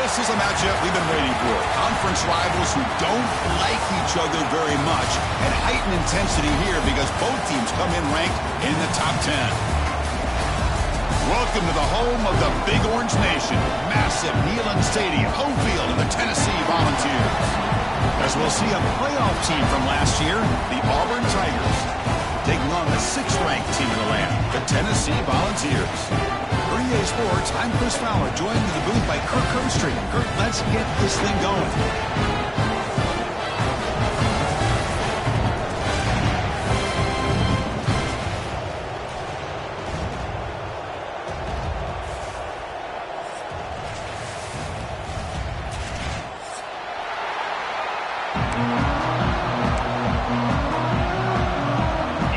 This is a matchup we've been waiting for. Conference rivals who don't like each other very much, and heightened intensity here because both teams come in ranked in the top 10. Welcome to the home of the Big Orange Nation. Massive Neyland Stadium, home field of the Tennessee Volunteers. As we'll see a playoff team from last year, the Auburn Tigers, taking on the 6th-ranked team in the land, the Tennessee Volunteers. For EA Sports, I'm Chris Fowler, joined in the booth by Kirk Herbstreit. Kirk, let's get this thing going.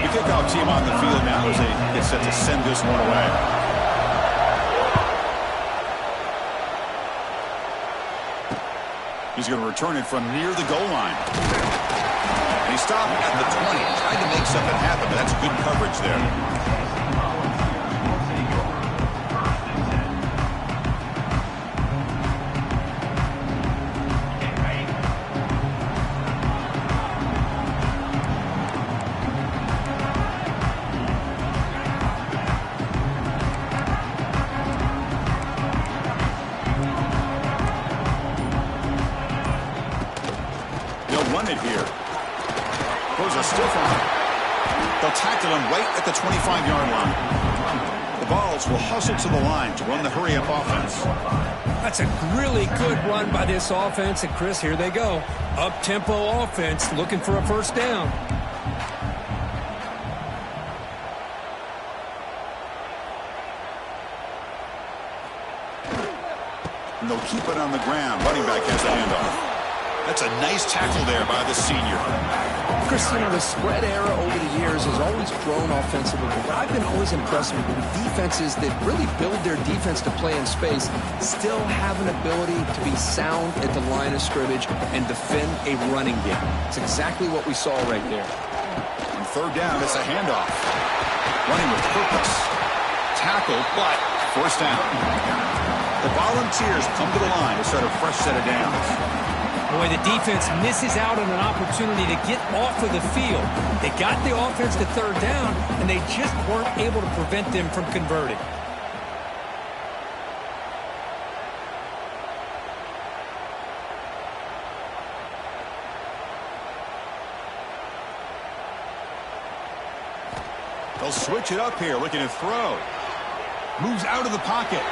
The kickoff team on the field now as they get set to send this one away. He's going to return it from near the goal line. He stopped at the 20, tried to make something happen, but that's good coverage there. Run it here. Throws a stiff on him. They'll tackle him right at the 25-yard line. The Vols will hustle to the line to run the hurry-up offense. That's a really good run by this offense. And, Chris, here they go. Up-tempo offense looking for a first down. And they'll keep it on the ground. Running back has the handoff. That's a nice tackle there by the senior. Chris, you know, the spread era over the years has always grown offensively, but I've been always impressed with the defenses that really build their defense to play in space, still have an ability to be sound at the line of scrimmage and defend a running game. It's exactly what we saw right there. On third down, it's a handoff. Running with purpose. Tackle, but first down. The Volunteers come to the line to start a fresh set of downs. Boy, the defense misses out on an opportunity to get off of the field. They got the offense to third down, and they just weren't able to prevent them from converting. They'll switch it up here, looking to throw. Moves out of the pocket.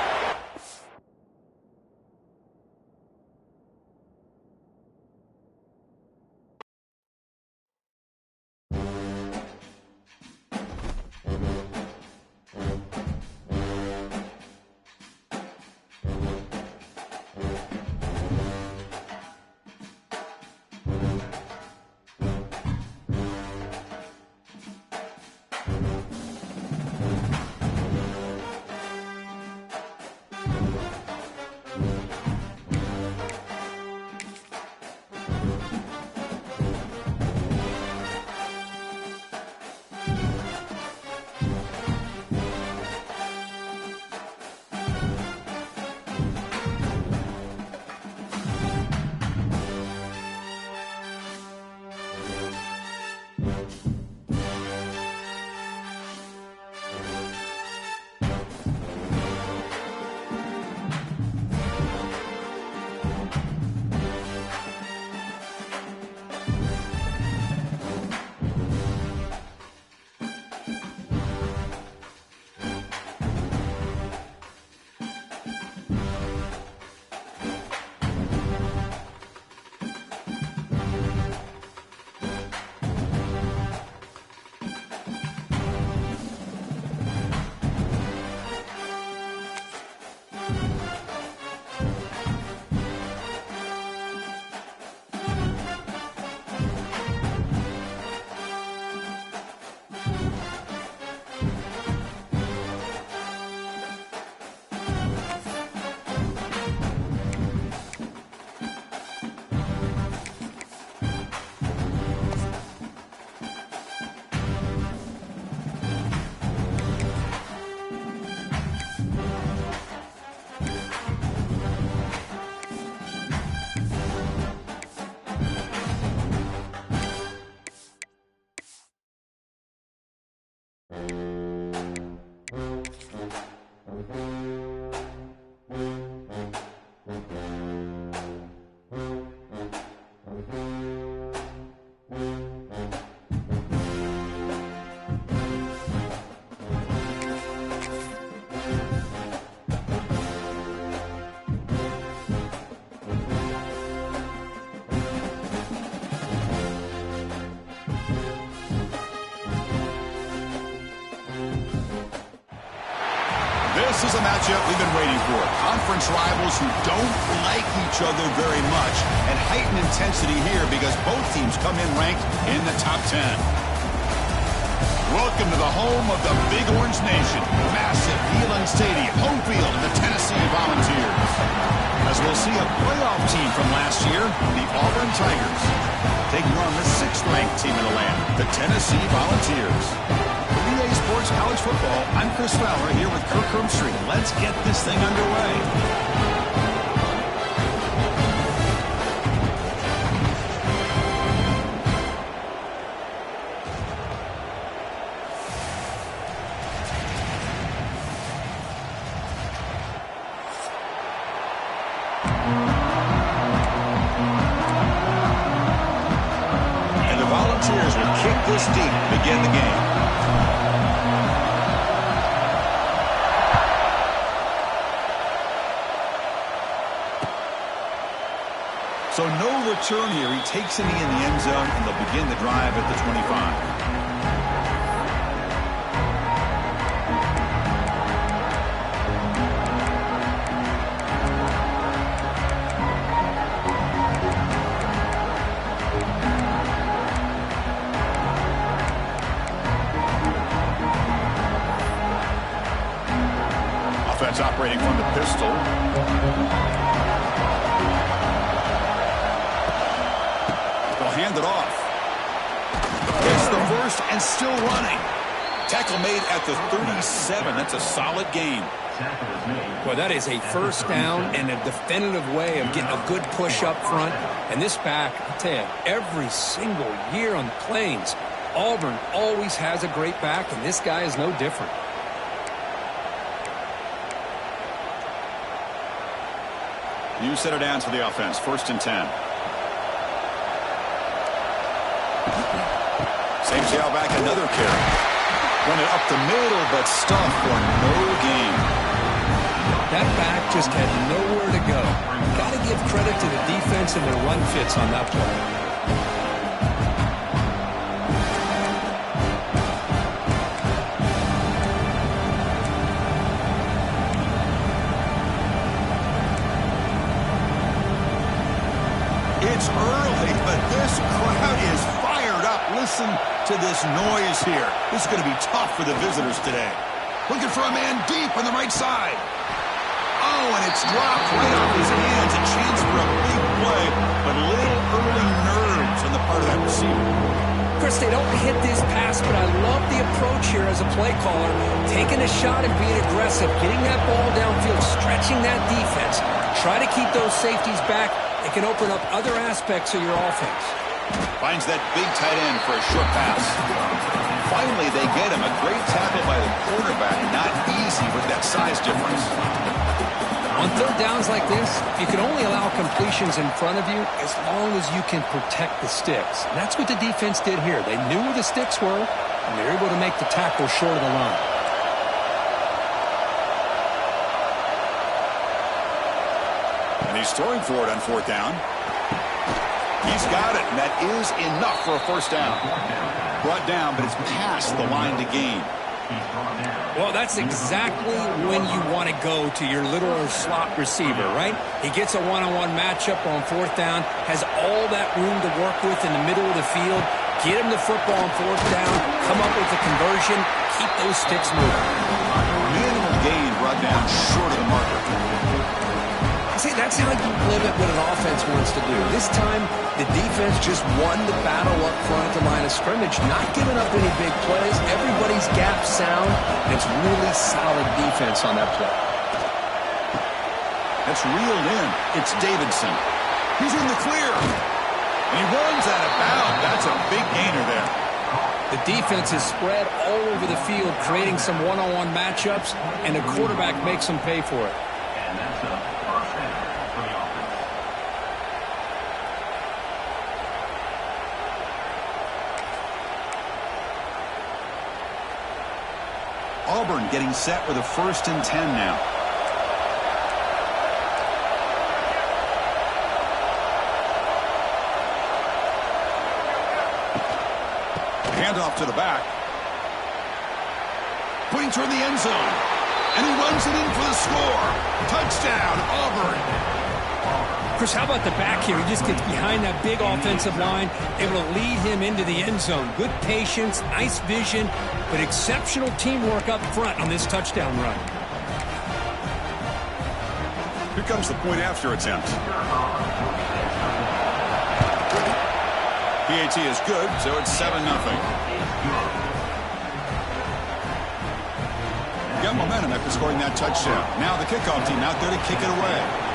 This is a matchup we've been waiting for. Conference rivals who don't like each other very much, and heightened intensity here because both teams come in ranked in the top 10. Welcome to the home of the Big Orange Nation. Massive Neyland Stadium, home field of the Tennessee Volunteers. As we'll see a playoff team from last year, the Auburn Tigers, taking on the 6th-ranked team in the land, the Tennessee Volunteers. For BA Sports College Football, I'm Chris Fowler here with Kirk Herbstreit. Let's get this thing underway. Volunteers will kick this deep to begin the game. So no return here. He takes it in the end zone, and they'll begin the drive at the 25. Offense operating from the pistol. They'll hand it off. It's the first and still running. Tackle made at the 37. That's a solid gain. Well, that is a first down and a definitive way of getting a good push up front. And this back, I'll tell you, every single year on the Plains, Auburn always has a great back, and this guy is no different. New set of downs for the offense. 1st and 10. Same tailback, another carry. Run it up the middle, but stuffed for no gain. That back just had nowhere to go. Got to give credit to the defense and their run fits on that play. It's early, but this crowd is fired up. Listen to this noise here. This is going to be tough for the visitors today. Looking for a man deep on the right side. Oh, and it's dropped right off his hands. A chance for a big play, but a little early nerves on the part of that receiver. Chris, they don't hit this pass, but I love the approach here as a play caller. Taking a shot and being aggressive, getting that ball downfield, stretching that defense. Try to keep those safeties back. It can open up other aspects of your offense. Finds that big tight end for a short pass. Finally, they get him. A great tackle by the quarterback. Not easy with that size difference. On third downs like this, you can only allow completions in front of you as long as you can protect the sticks. And that's what the defense did here. They knew where the sticks were, and they were able to make the tackle short of the line. And he's throwing for it on 4th down. He's got it, and that is enough for a 1st down. Brought down, but it's past the line to gain. Well, that's exactly when you want to go to your little slot receiver, right? He gets a one-on-one matchup on 4th down, has all that room to work with in the middle of the field. Get him the football on 4th down, come up with a conversion, keep those sticks moving. Minimal gain brought down short of the marker. See, that's how you limit what an offense wants to do. This time, the defense just won the battle up front at the line of scrimmage, not giving up any big plays. Everybody's gap sound, and it's really solid defense on that play. That's reeled in. It's Davidson. He's in the clear. And he runs out of bounds. That's a big gainer there. The defense is spread all over the field, creating some one-on-one matchups, and the quarterback makes them pay for it. And that's a first down for the offense. Auburn getting set with a 1st and 10 now. Handoff to the back. Putting toward the end zone. And he runs it in for the score. Touchdown, Auburn. Chris, how about the back here? He just gets behind that big offensive line, able to lead him into the end zone. Good patience, nice vision, but exceptional teamwork up front on this touchdown run. Here comes the point after attempt. PAT is good, so it's 7-0. Got momentum after scoring that touchdown. Now the kickoff team out there to kick it away.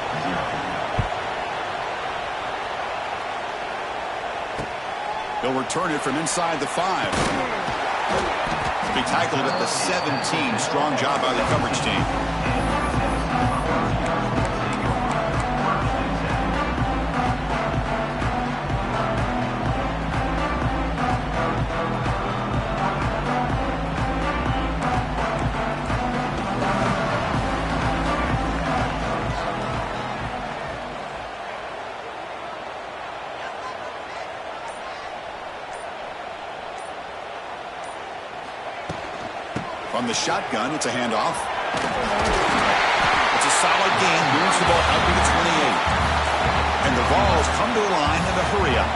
They'll return it from inside the 5. They tackled it at the 17. Strong job by the coverage team. From the shotgun, it's a handoff. It's a solid gain, moves the ball out to the 28. And the Vols come to the line in a hurry-up.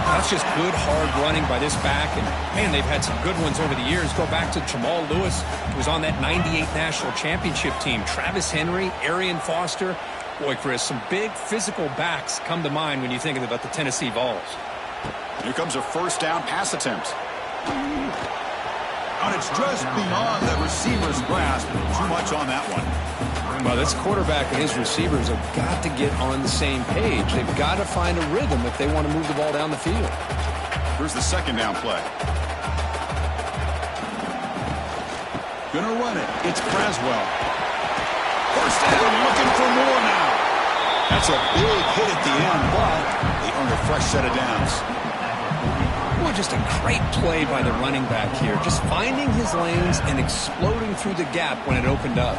That's just good, hard running by this back. And, man, they've had some good ones over the years. Go back to Jamal Lewis, who was on that 98 National Championship team. Travis Henry, Arian Foster. Boy, Chris, some big physical backs come to mind when you think about the Tennessee Vols. Here comes a first down pass attempt. And it's just beyond the receiver's grasp. Too much on that one. Well, this quarterback and his receivers have got to get on the same page. They've got to find a rhythm if they want to move the ball down the field. Here's the second down play. Gonna run it. It's Craswell. First down, looking for more now. That's a big hit at the end, but they earn a fresh set of downs. Boy, just a great play by the running back here. Just finding his lanes and exploding through the gap when it opened up.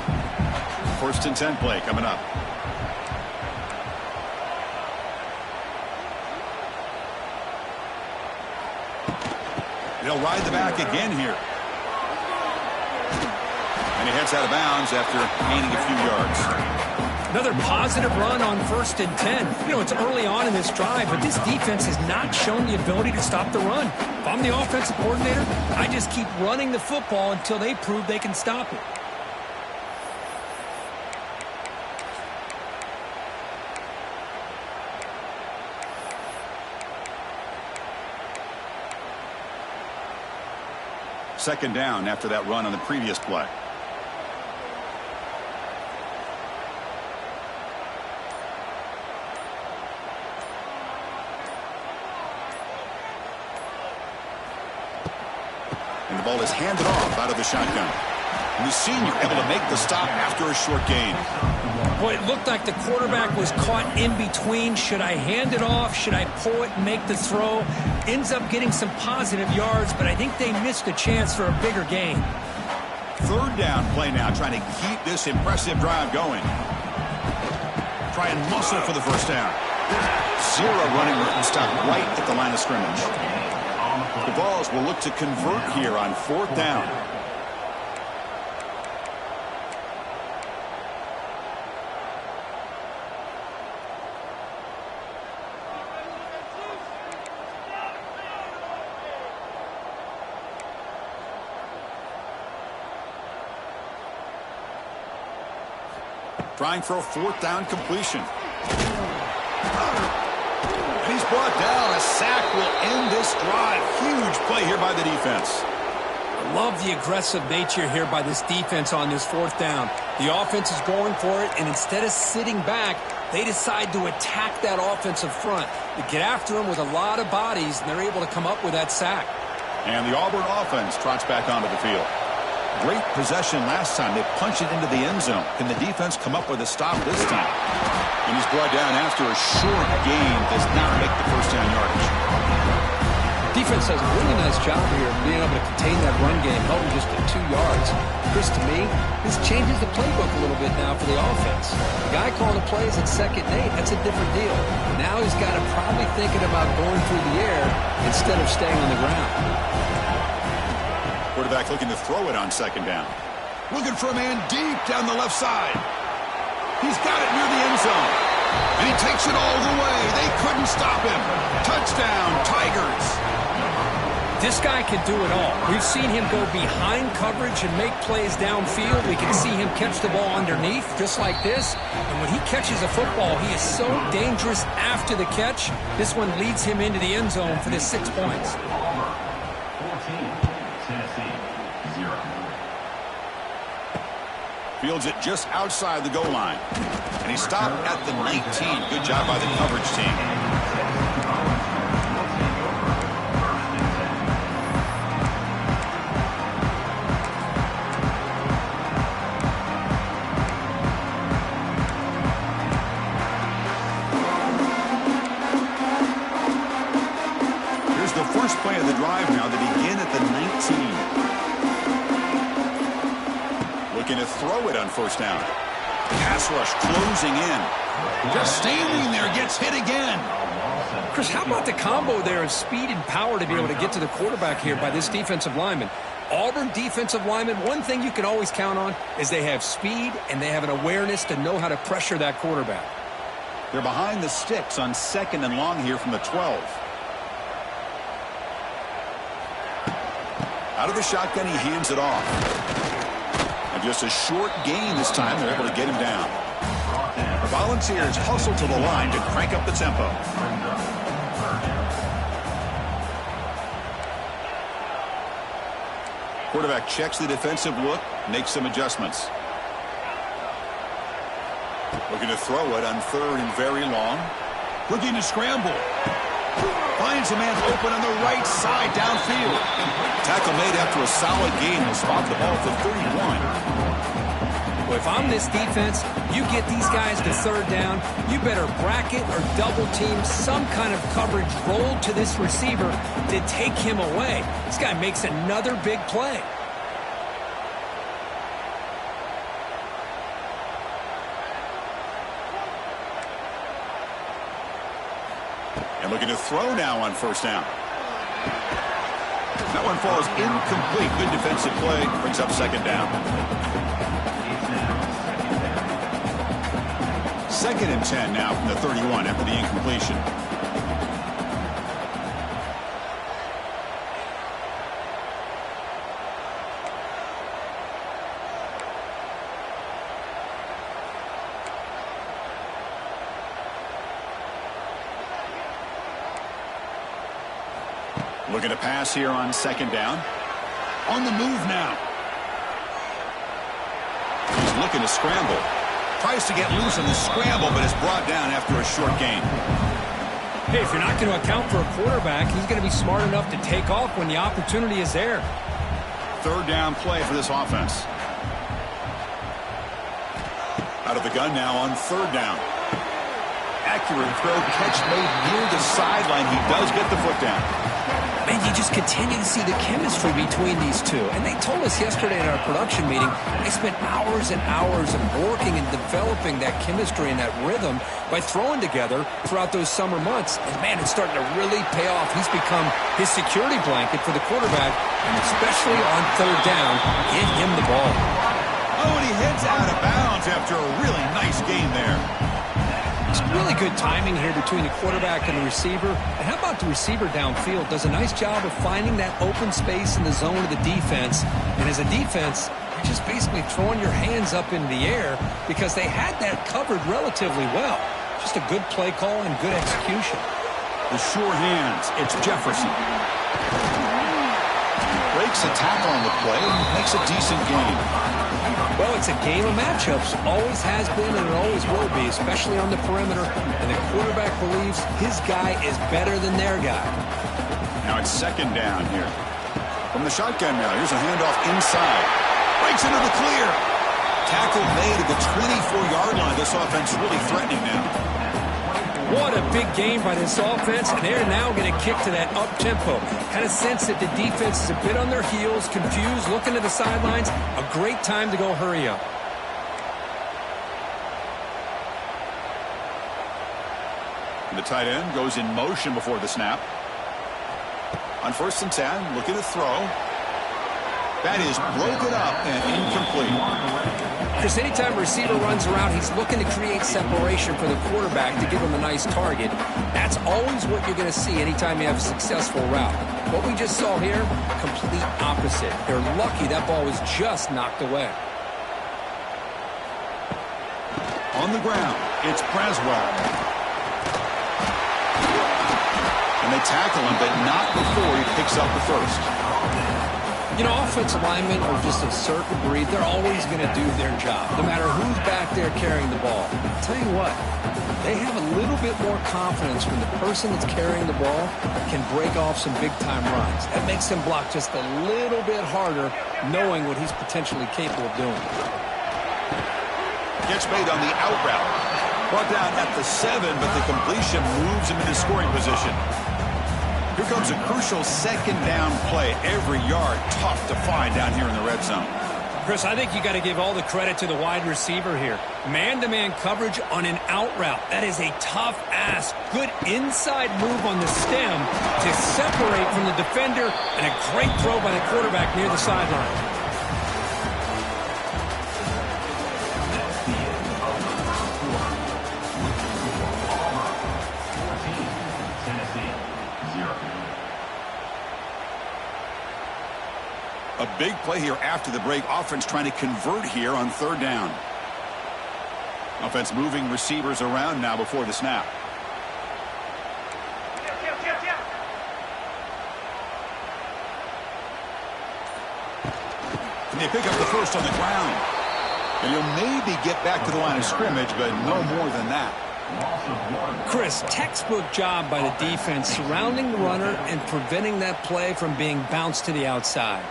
First and 10 play coming up. They'll ride the back again here. And he heads out of bounds after gaining a few yards. Another positive run on 1st and 10. You know, it's early on in this drive, but this defense has not shown the ability to stop the run. If I'm the offensive coordinator, I just keep running the football until they prove they can stop it. Second down after that run on the previous play. And the ball is handed off out of the shotgun. And the senior able to make the stop after a short gain. Boy, it looked like the quarterback was caught in between. Should I hand it off? Should I pull it and make the throw? Ends up getting some positive yards, but I think they missed a chance for a bigger gain. Third down play now, trying to keep this impressive drive going. Try and muscle for the first down. Zero running room, stop right at the line of scrimmage. The Vols will look to convert here on 4th down. Trying for a 4th down completion. He's brought down. A sack will end this drive. Huge play here by the defense. I love the aggressive nature here by this defense on this 4th down. The offense is going for it, and instead of sitting back, they decide to attack that offensive front. They get after them with a lot of bodies, and they're able to come up with that sack. And the Auburn offense trots back onto the field. Great possession last time. They punched it into the end zone. Can the defense come up with a stop this time? And he's brought down after a short gain. Does not make the first down yardage. Defense does a really nice job here of being able to contain that run game, held him just to 2 yards. Chris, to me, this changes the playbook a little bit now for the offense. The guy calling the plays at 2nd and 8, that's a different deal. Now he's got to probably thinking about going through the air instead of staying on the ground. Quarterback looking to throw it on 2nd down. Looking for a man deep down the left side. He's got it near the end zone. And he takes it all the way. They couldn't stop him. Touchdown, Tigers. This guy can do it all. We've seen him go behind coverage and make plays downfield. We can see him catch the ball underneath, just like this. And when he catches a football, he is so dangerous after the catch. This one leads him into the end zone for the 6 points. 14, Tennessee, 0. Fields it just outside the goal line. And he stopped at the 19. Good job by the coverage team. Here's the first play of the drive now. They begin at the 19. Looking to throw it on first down. Pass rush closing in. Just standing there, gets hit again. Chris, how about the combo there of speed and power to be able to get to the quarterback here by this defensive lineman? Auburn defensive lineman, one thing you can always count on is they have speed and they have an awareness to know how to pressure that quarterback. They're behind the sticks on 2nd and long here from the 12. Out of the shotgun, he hands it off. And just a short gain this time. They're able to get him down. The Volunteers hustle to the line to crank up the tempo. Quarterback checks the defensive look, makes some adjustments. Looking to throw it on 3rd and very long. Looking to scramble. Finds a man open on the right side downfield. Tackle made after a solid gain. Will spot the ball for 31. Well, if I'm this defense, you get these guys to 3rd down, you better bracket or double team some kind of coverage roll to this receiver to take him away. This guy makes another big play. And looking to throw now on first down. That one falls incomplete. Good defensive play. Brings up 2nd down. 2nd and 10 now from the 31 after the incompletion. Looking to pass here on 2nd down. On the move now. He's looking to scramble. Tries to get loose on the scramble, but is brought down after a short gain. Hey, if you're not going to account for a quarterback, he's going to be smart enough to take off when the opportunity is there. 3rd down play for this offense. Out of the gun now on 3rd down. Accurate throw, catch made near the sideline. He does get the foot down. Man, you just continue to see the chemistry between these two. And they told us yesterday in our production meeting, they spent hours and hours of working and developing that chemistry and that rhythm by throwing together throughout those summer months. And, man, it's starting to really pay off. He's become his security blanket for the quarterback, and especially on 3rd down, give him the ball. Oh, and he heads out of bounds after a really nice gain there. It's really good timing here between the quarterback and the receiver. And how about the receiver downfield? Does a nice job of finding that open space in the zone of the defense. And as a defense, you're just basically throwing your hands up in the air because they had that covered relatively well. Just a good play call and good execution. The sure hands. It's Jefferson. Breaks a tackle on the play and makes a decent gain. Well, it's a game of matchups. Always has been and it always will be, especially on the perimeter. And the quarterback believes his guy is better than their guy. Now it's 2nd down here. From the shotgun now, here's a handoff inside. Breaks into the clear. Tackle made at the 24-yard line. This offense really threatening now. What a big game by this offense, and they're now going to kick to that up-tempo. Kind of sense that the defense is a bit on their heels, confused, looking to the sidelines. A great time to go hurry up. The tight end goes in motion before the snap. On 1st and 10, looking to throw. That is broken up and incomplete. Chris, anytime a receiver runs around, he's looking to create separation for the quarterback to give him a nice target. That's always what you're going to see anytime you have a successful route. What we just saw here, complete opposite. They're lucky that ball was just knocked away. On the ground, it's Braswell. And they tackle him, but not before he picks up the first. You know, offensive linemen are just a certain breed. They're always going to do their job, no matter who's back there carrying the ball. I'll tell you what, they have a little bit more confidence when the person that's carrying the ball can break off some big-time runs. That makes them block just a little bit harder, knowing what he's potentially capable of doing. Gets made on the out route. Brought down at the 7, but the completion moves him into scoring position. Here comes a crucial second down play. Every yard tough to find down here in the red zone. Chris, I think you got to give all the credit to the wide receiver here. Man-to-man coverage on an out route. That is a tough ask. Good inside move on the stem to separate from the defender, and a great throw by the quarterback near the sideline. A big play here after the break. Offense trying to convert here on third down. Offense moving receivers around now before the snap. And they pick up the first on the ground. And he'll maybe get back to the line of scrimmage, but no more than that. Chris, textbook job by the defense surrounding the runner and preventing that play from being bounced to the outside.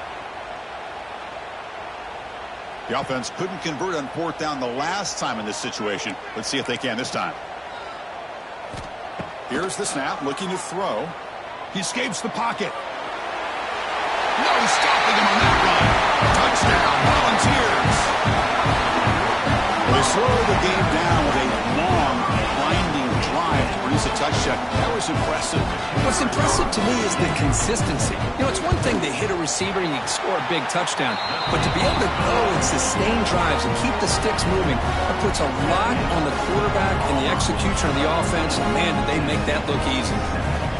The offense couldn't convert on fourth down the last time in this situation. Let's see if they can this time. Here's the snap, looking to throw. He escapes the pocket. No stopping him on that run. Touchdown, Volunteers. They slow the game down with a long, winding drive to produce a touchdown. That was impressive. What's impressive to me is the consistency. You know, it's one thing to hit a receiver and you can score a big touchdown, but to be able to go and sustain drives and keep the sticks moving, that puts a lot on the quarterback and the execution of the offense. And man, did they make that look easy.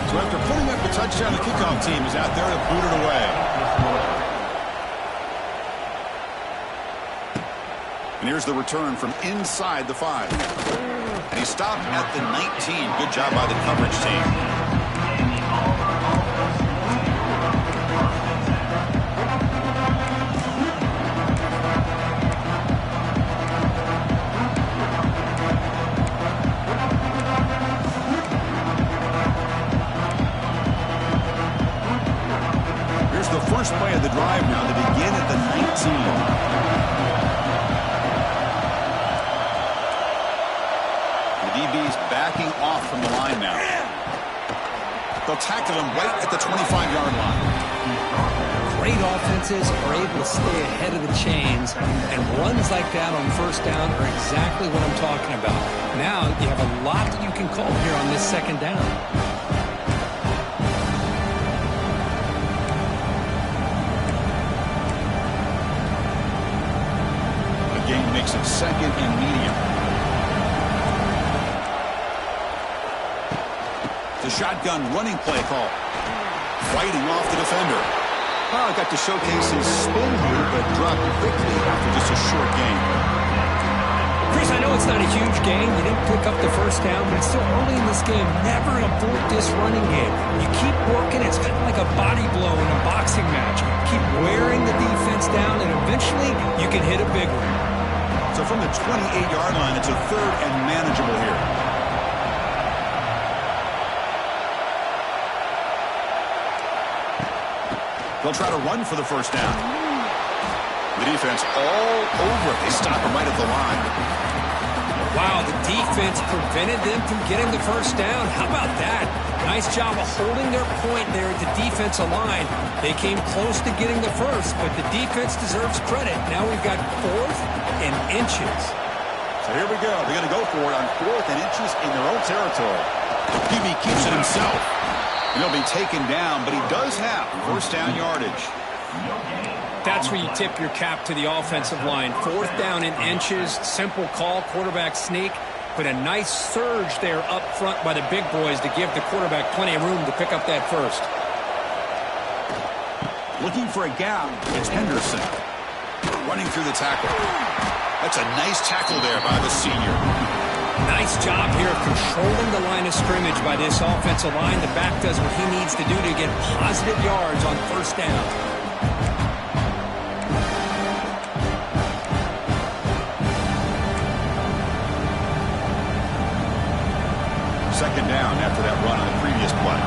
So after putting up the touchdown, the kickoff team is out there to boot it away. And here's the return from inside the 5. And he stopped at the 19. Good job by the coverage team. Here's the first play of the drive now to begin at the 19. DB's backing off from the line now. They'll tackle him right at the 25-yard line. Great offenses are able to stay ahead of the chains, and runs like that on first down are exactly what I'm talking about. Now you have a lot that you can call here on this second down. The game makes it second and medium. The shotgun running play call. Fighting off the defender. Oh, got to showcase his spin here, but dropped quickly after just a short gain. Chris, I know it's not a huge gain. You didn't pick up the first down, but it's still early in this game. Never abort this running game. You keep working. It's kind of like a body blow in a boxing match. Keep wearing the defense down, and eventually you can hit a big one. So from the 28-yard line, it's a third and manageable here. They'll try to run for the first down. The defense all over it. They stop him right at the line. Wow, the defense prevented them from getting the first down. How about that? Nice job of holding their point there at the defensive line. They came close to getting the first, but the defense deserves credit. Now we've got 4th and inches. So here we go. They're going to go for it on 4th and inches in their own territory. The QB keeps it himself. And he'll be taken down, but he does have first down yardage. that's where you tip your cap to the offensive line. 4th down in inches, simple call, quarterback sneak, but a nice surge there up front by the big boys to give the quarterback plenty of room to pick up that first. Looking for a gap, it's Henderson. Running through the tackle. That's a nice tackle there by the senior. Nice job here of controlling the line of scrimmage by this offensive line. The back does what he needs to do to get positive yards on 1st down. Second down after that run on the previous play.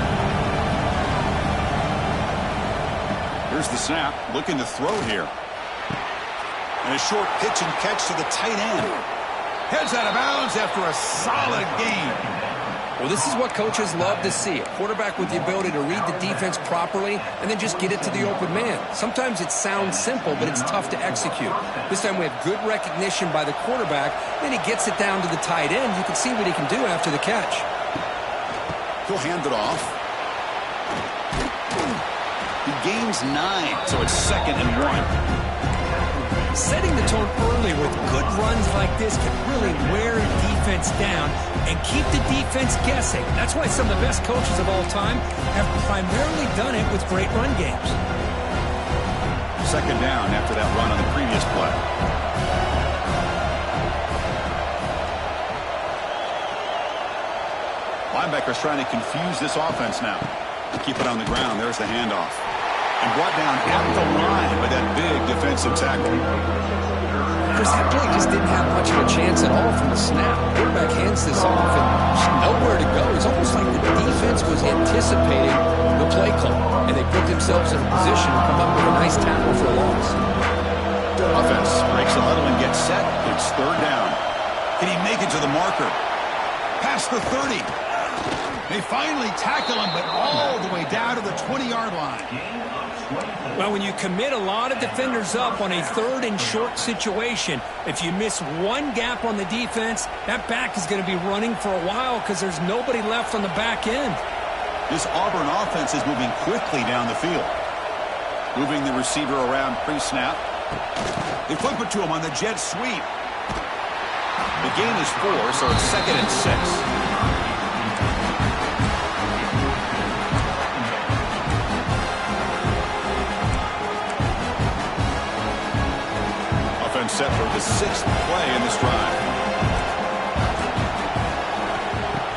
Here's the snap, looking to throw here. And a short pitch and catch to the tight end. Heads out of bounds after a solid game. Well, this is what coaches love to see. A quarterback with the ability to read the defense properly and then just get it to the open man. Sometimes it sounds simple, but it's tough to execute. This time we have good recognition by the quarterback. Then he gets it down to the tight end. You can see what he can do after the catch. He'll hand it off. He gains 9, so it's 2nd and 1. Setting the tone early with good runs like this can really wear a defense down and keep the defense guessing. That's why some of the best coaches of all time have primarily done it with great run games. 2nd down after that run on the previous play. Linebackers trying to confuse this offense now. Keep it on the ground. There's the handoff. And brought down at the line by that big defensive tackle. Chris, that play just didn't have much of a chance at all from the snap. Quarterback hands this off and there's nowhere to go. It's almost like the defense was anticipating the play call, and they put themselves in a position to come up with a nice tackle for a loss. Offense breaks the huddle and gets set. It's 3rd down. Can he make it to the marker? Past the 30. They finally tackle him, but all the way down to the 20-yard line. Well, when you commit a lot of defenders up on a 3rd and short situation, if you miss one gap on the defense, that back is going to be running for a while because there's nobody left on the back end. This Auburn offense is moving quickly down the field. Moving the receiver around pre-snap. They flip it to him on the jet sweep. The gain is 4, so it's 2nd and 6. Set for the 6th play in this drive.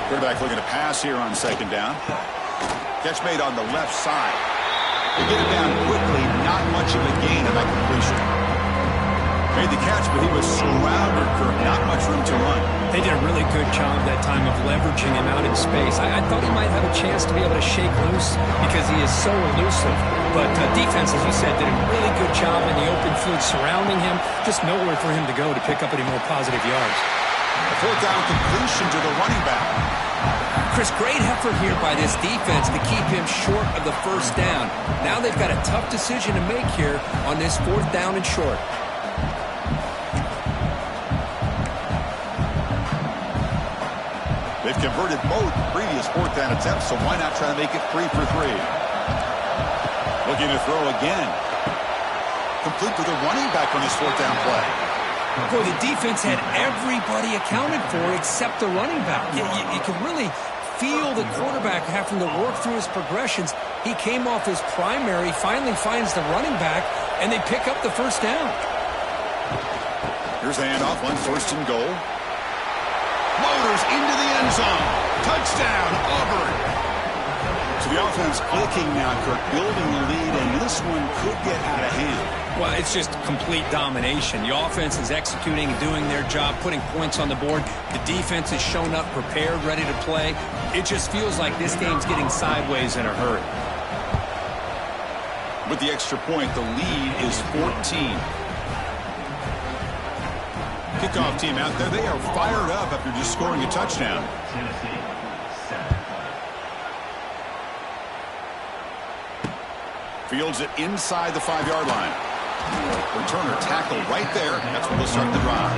Quarterback looking to pass here on 2nd down. Catch made on the left side. They get it down quickly, not much of a gain on that completion. Made the catch, but he was surrounded, Kirk. Not much room to run. They did a really good job that time of leveraging him out in space. I thought he might have a chance to be able to shake loose because he is so elusive. But defense, as you said, did a really good job in the open field surrounding him. Just nowhere for him to go to pick up any more positive yards. A 4th down completion to the running back. Chris, great effort here by this defense to keep him short of the 1st down. Now they've got a tough decision to make here on this 4th down and short. They've converted both previous 4th down attempts, so why not try to make it 3 for 3? Looking to throw again. Complete to the running back on this 4th down play. Boy, the defense had everybody accounted for except the running back. You can really feel the quarterback having to work through his progressions. He came off his primary, finally finds the running back, and they pick up the 1st down. Here's the handoff on 1st and goal. Motors into the end zone. Touchdown, Auburn. So the offense clicking now, Kirk, building the lead, and this one could get out of hand. Well, it's just complete domination. The offense is executing and doing their job, putting points on the board. The defense has shown up, prepared, ready to play. It just feels like this game's getting sideways in a hurry. With the extra point, the lead is 14. Kickoff team out there. They are fired up after just scoring a touchdown. Fields it inside the 5-yard line. Returner tackle right there. That's where they'll start the drive.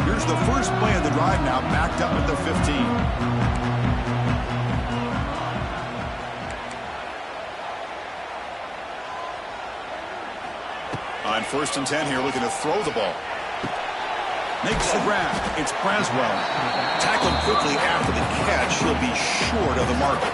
Here's the first play of the drive now, backed up at the 15. On 1st and 10 here, looking to throw the ball. Makes the grab. It's Braswell. Tackled quickly after the catch. He'll be short of the marker.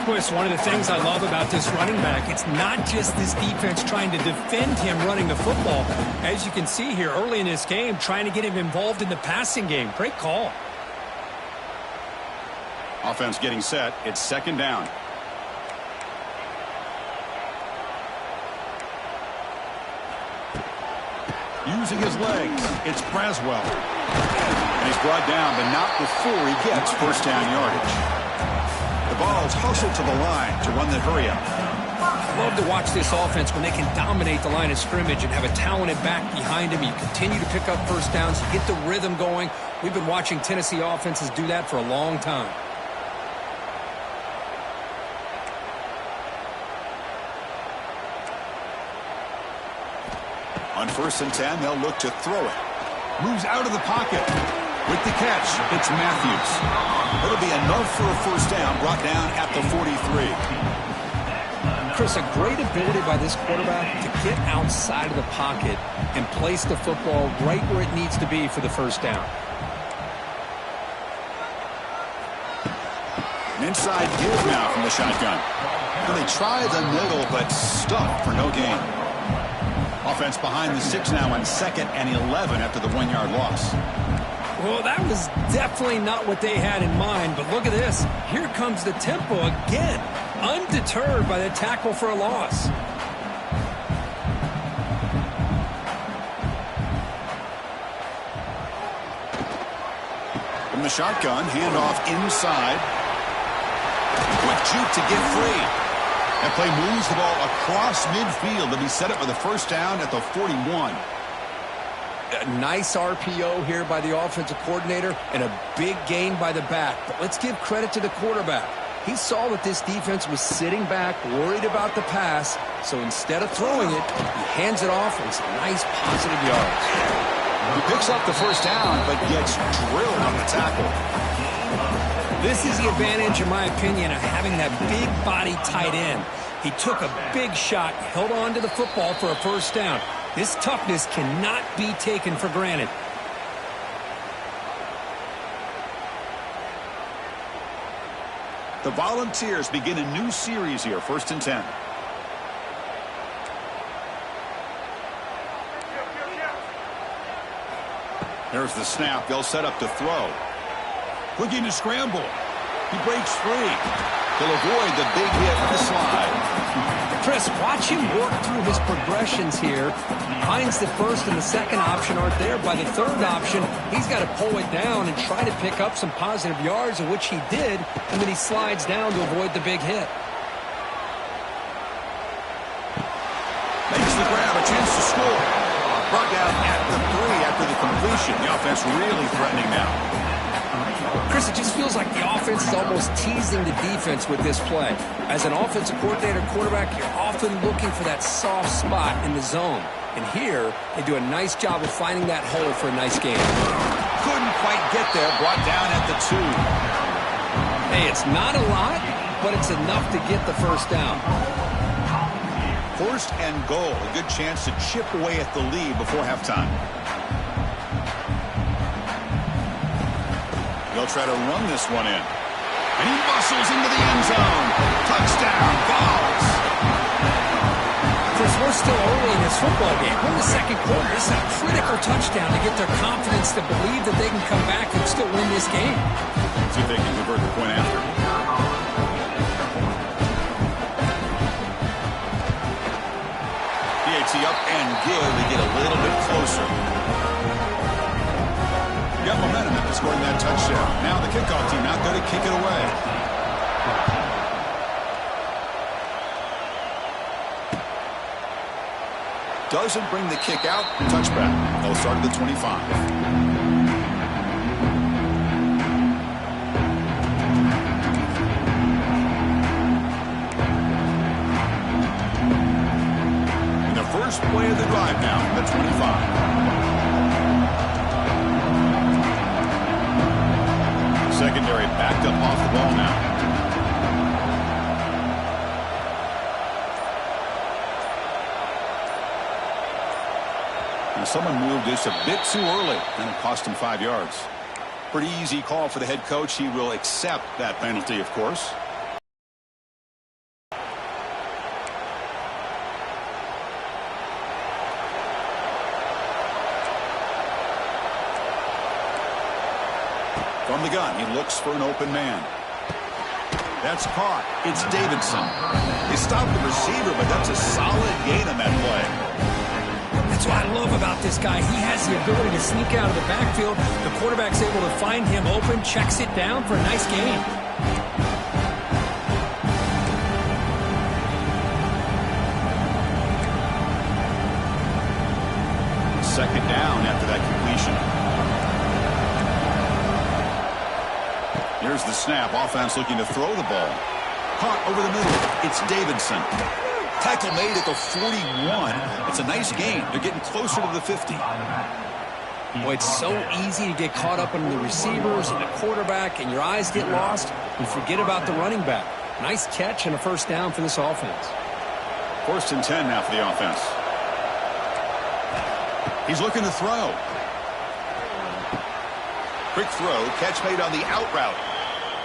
Chris, one of the things I love about this running back, it's not just this defense trying to defend him running the football. As you can see here early in this game, trying to get him involved in the passing game. Great call. Offense getting set. It's 2nd down. Using his legs, it's Braswell. And he's brought down, but not before he gets 1st down yardage. The ball's hustled to the line to run the hurry up. Love to watch this offense when they can dominate the line of scrimmage and have a talented back behind him. You continue to pick up 1st downs, you get the rhythm going. We've been watching Tennessee offenses do that for a long time. On 1st and 10, they'll look to throw it. Moves out of the pocket. With the catch, it's Matthews. It'll be enough for a 1st down, brought down at the 43. Chris, a great ability by this quarterback to get outside of the pocket and place the football right where it needs to be for the 1st down. An inside give now from the shotgun. Well, they try the middle, but stuck for no gain. Offense behind the 6 now on 2nd and 11 after the 1-yard loss. Well, that was definitely not what they had in mind, but look at this. Here comes the tempo again, undeterred by the tackle for a loss. From the shotgun, handoff inside. Quick juke to get free. That play moves the ball across midfield to be set up with a 1st down at the 41. A nice RPO here by the offensive coordinator and a big gain by the back. But let's give credit to the quarterback. He saw that this defense was sitting back, worried about the pass, so instead of throwing it, he hands it off and some nice positive yards. He picks up the 1st down, but gets drilled on the tackle. This is the advantage, in my opinion, of having that big body tight end. He took a big shot, held on to the football for a 1st down. This toughness cannot be taken for granted. The Volunteers begin a new series here, 1st and 10. There's the snap. They'll set up to throw. Looking to scramble. He breaks free. He'll avoid the big hit with the slide. Chris, watch him work through his progressions here. Finds the 1st and the 2nd option aren't there. By the 3rd option, he's got to pull it down and try to pick up some positive yards, of which he did, and then he slides down to avoid the big hit. Makes the grab, a chance to score. Brought down at the 3 after the completion. The offense really threatening now. Chris, it just feels like the offense is almost teasing the defense with this play. As an offensive coordinator quarterback, you're often looking for that soft spot in the zone. And here, they do a nice job of finding that hole for a nice game. Couldn't quite get there, brought down at the 2. Hey, it's not a lot, but it's enough to get the 1st down. 1st and goal, a good chance to chip away at the lead before halftime. They'll try to run this one in. And he muscles into the end zone. Touchdown, Vols. Chris, we're still early in this football game. We're in the 2nd quarter. This is a critical touchdown to get their confidence to believe that they can come back and still win this game. See if they can convert the point after. PAT up and good. They get a little bit closer. Got momentum after scoring that touchdown. Now the kickoff team out there to kick it away. Doesn't bring the kick out. Touchback. They'll start at the 25. First play of the drive now, the 25. Someone moved this a bit too early, and it cost him 5 yards. Pretty easy call for the head coach. He will accept that penalty, of course. From the gun, he looks for an open man. That's caught. It's Davidson. He stopped the receiver, but that's a solid gain on that play. That's what I love about this guy. He has the ability to sneak out of the backfield. The quarterback's able to find him open, checks it down for a nice gain. Second down after that completion. Here's the snap. Offense looking to throw the ball. Caught over the middle. It's Davidson. Tackle made at the 41. It's a nice gain. They're getting closer to the 50. Boy, it's so easy to get caught up in the receivers and the quarterback, and your eyes get lost. You forget about the running back. Nice catch and a first down for this offense. 1st and 10 now for the offense. He's looking to throw. Quick throw. Catch made on the out route.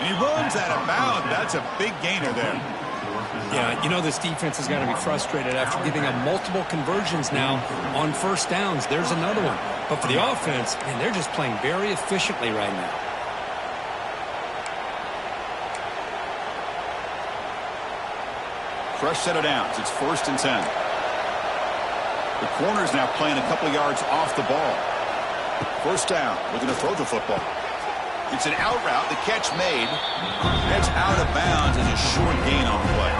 And he runs out of bounds. That's a big gainer there. Yeah, you know this defense has got to be frustrated after giving up multiple conversions now on first downs. There's another one. But for the offense, man, they're just playing very efficiently right now. Fresh set of downs. It's 1st and 10. The corner's now playing a couple yards off the ball. First down. Looking to throw the football. It's an out route. The catch made. That's out of bounds and a short gain on the play.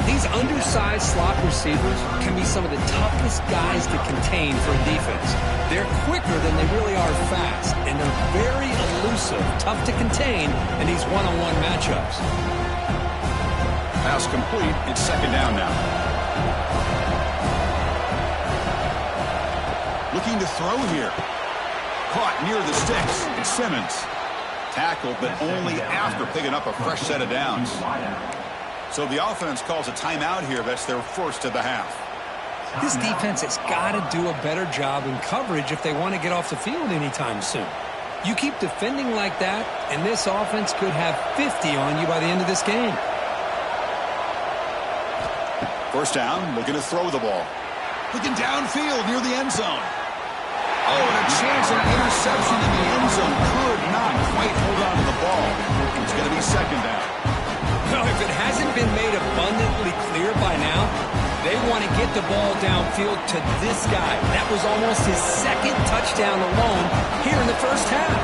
These undersized slot receivers can be some of the toughest guys to contain for a defense. They're quicker than they really are fast, and they're very elusive, tough to contain in these one-on-one matchups. Pass complete. It's second down now. Looking to throw here. Caught near the sticks. It's Simmons. Tackled, but only after picking up a fresh set of downs. So the offense calls a timeout here. That's their first of the half. This defense has got to do a better job in coverage if they want to get off the field anytime soon. You keep defending like that, and this offense could have 50 on you by the end of this game. First down, looking to throw the ball. Looking downfield near the end zone. Oh, and a chance of interception in the end zone. Could not quite hold on to the ball. It's going to be second down. Well, if it hasn't been made abundantly clear by now, they want to get the ball downfield to this guy. That was almost his second touchdown alone here in the first half.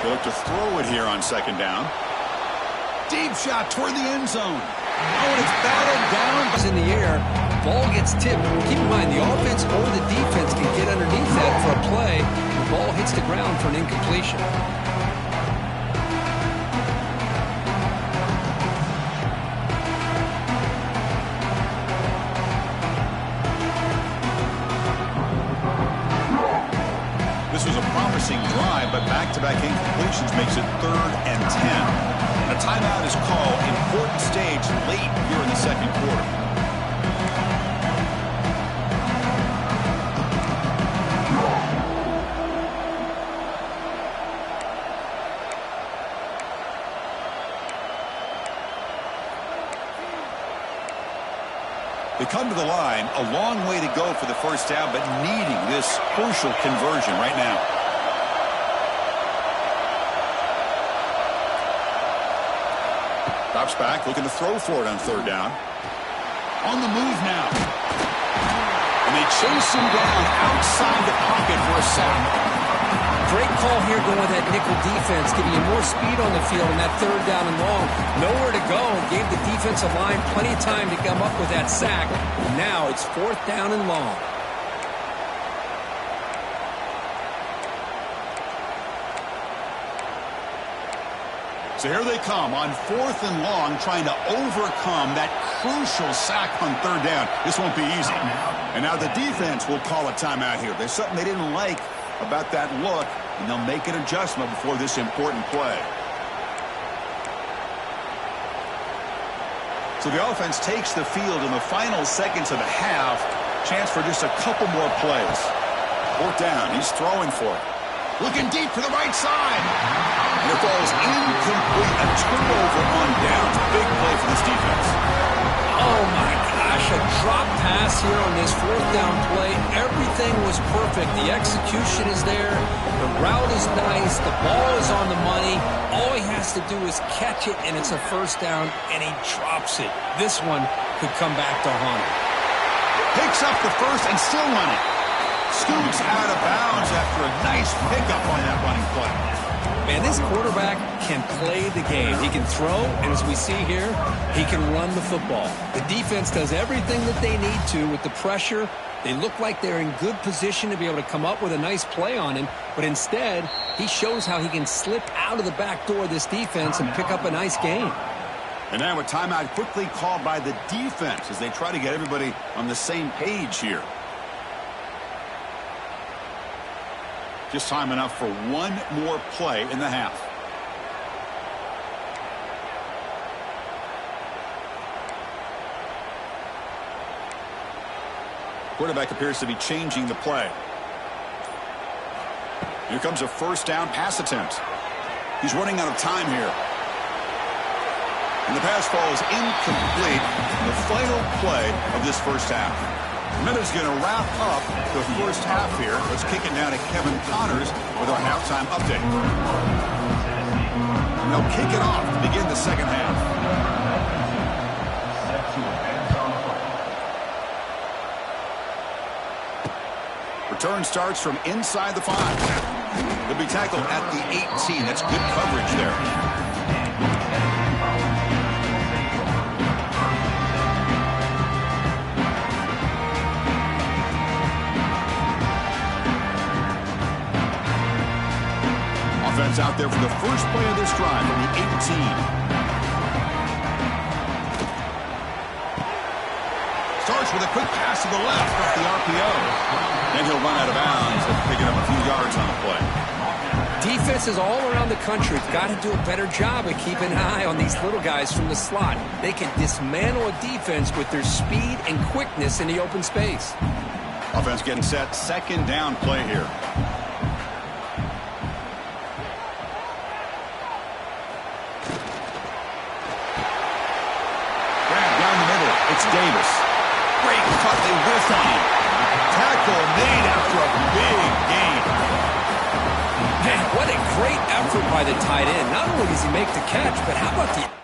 They look to throw it here on second down. Deep shot toward the end zone. Oh, and it's batted down. It's in the air. Ball gets tipped. Keep in mind, the offense or the defense can get underneath that for a play. The ball hits the ground for an incompletion. This was a promising drive, but back-to-back incompletions makes it 3rd and 10. A timeout is called. Important stage late here in the second quarter. They come to the line, a long way to go for the first down, but needing this crucial conversion right now. Drops back, looking to throw for it on third down. On the move now. And they chase him down outside the pocket for a sack. Great call here going with that nickel defense, giving you more speed on the field in that third down and long. Nowhere to go. Gave the defensive line plenty of time to come up with that sack. Now it's 4th down and long. So here they come on 4th and long, trying to overcome that crucial sack on third down. This won't be easy. And now the defense will call a timeout here. There's something they didn't like about that look, and they'll make an adjustment before this important play. So the offense takes the field in the final seconds of the half. Chance for just a couple more plays. Fourth down. He's throwing for it. Looking deep to the right side. And it falls incomplete. A turnover on downs. Big play for this defense. Oh, my gosh. A drop pass here on this fourth down play. Everything was perfect. The execution is there. The route is nice. The ball is on the money. All he has to do is catch it, and it's a first down, and he drops it. This one could come back to haunt him. Picks up the first and still running. Scoots out of bounds after a nice pickup on that running play. Man, this quarterback can play the game. He can throw, and as we see here, he can run the football. The defense does everything that they need to with the pressure. They look like they're in good position to be able to come up with a nice play on him, but instead, he shows how he can slip out of the back door of this defense and pick up a nice gain. And now a timeout quickly called by the defense as they try to get everybody on the same page here. Just time enough for one more play in the half. Quarterback appears to be changing the play. Here comes a first down pass attempt. He's running out of time here. And the pass falls incomplete. The final play of this first half. Minutes going to wrap up the first half here. Let's kick it down to Kevin Connors with our halftime update. And they'll kick it off to begin the second half. Return starts from inside the 5. They'll be tackled at the 18. That's good coverage there. Offense out there for the first play of this drive from the 18. Starts with a quick pass to the left off the RPO. Then he'll run out of bounds and picking up a few yards on the play. Defenses all around the country have got to do a better job of keeping an eye on these little guys from the slot. They can dismantle a defense with their speed and quickness in the open space. Offense getting set. Second down play here. It's Davis. Great cut. They whiff on him. Tackle made after a big gain. Man, what a great effort by the tight end. Not only does he make the catch, but how about the...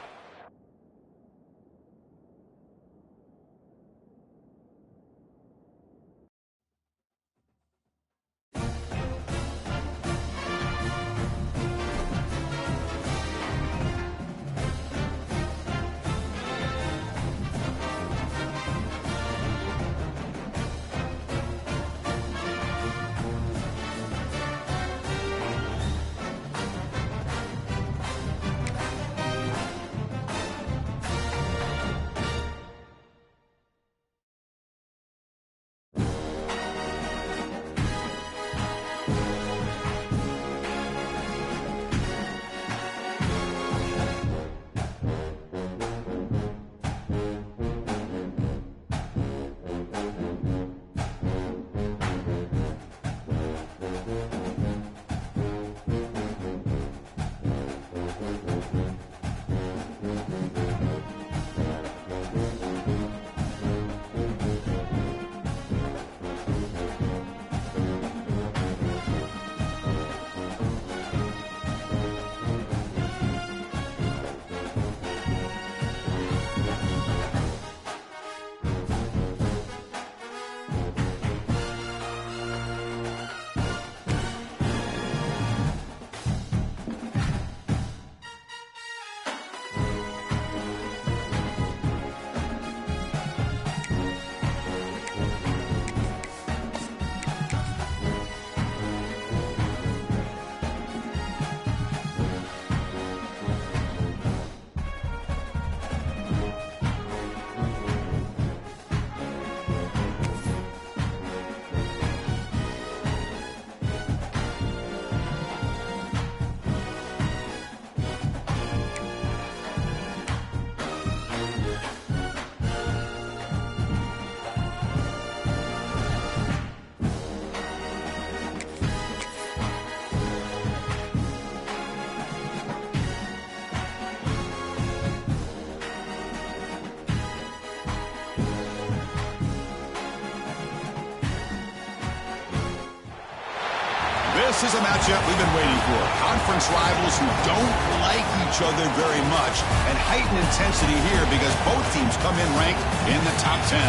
This is a matchup we've been waiting for. Conference rivals who don't like each other very much, and heightened intensity here because both teams come in ranked in the top 10.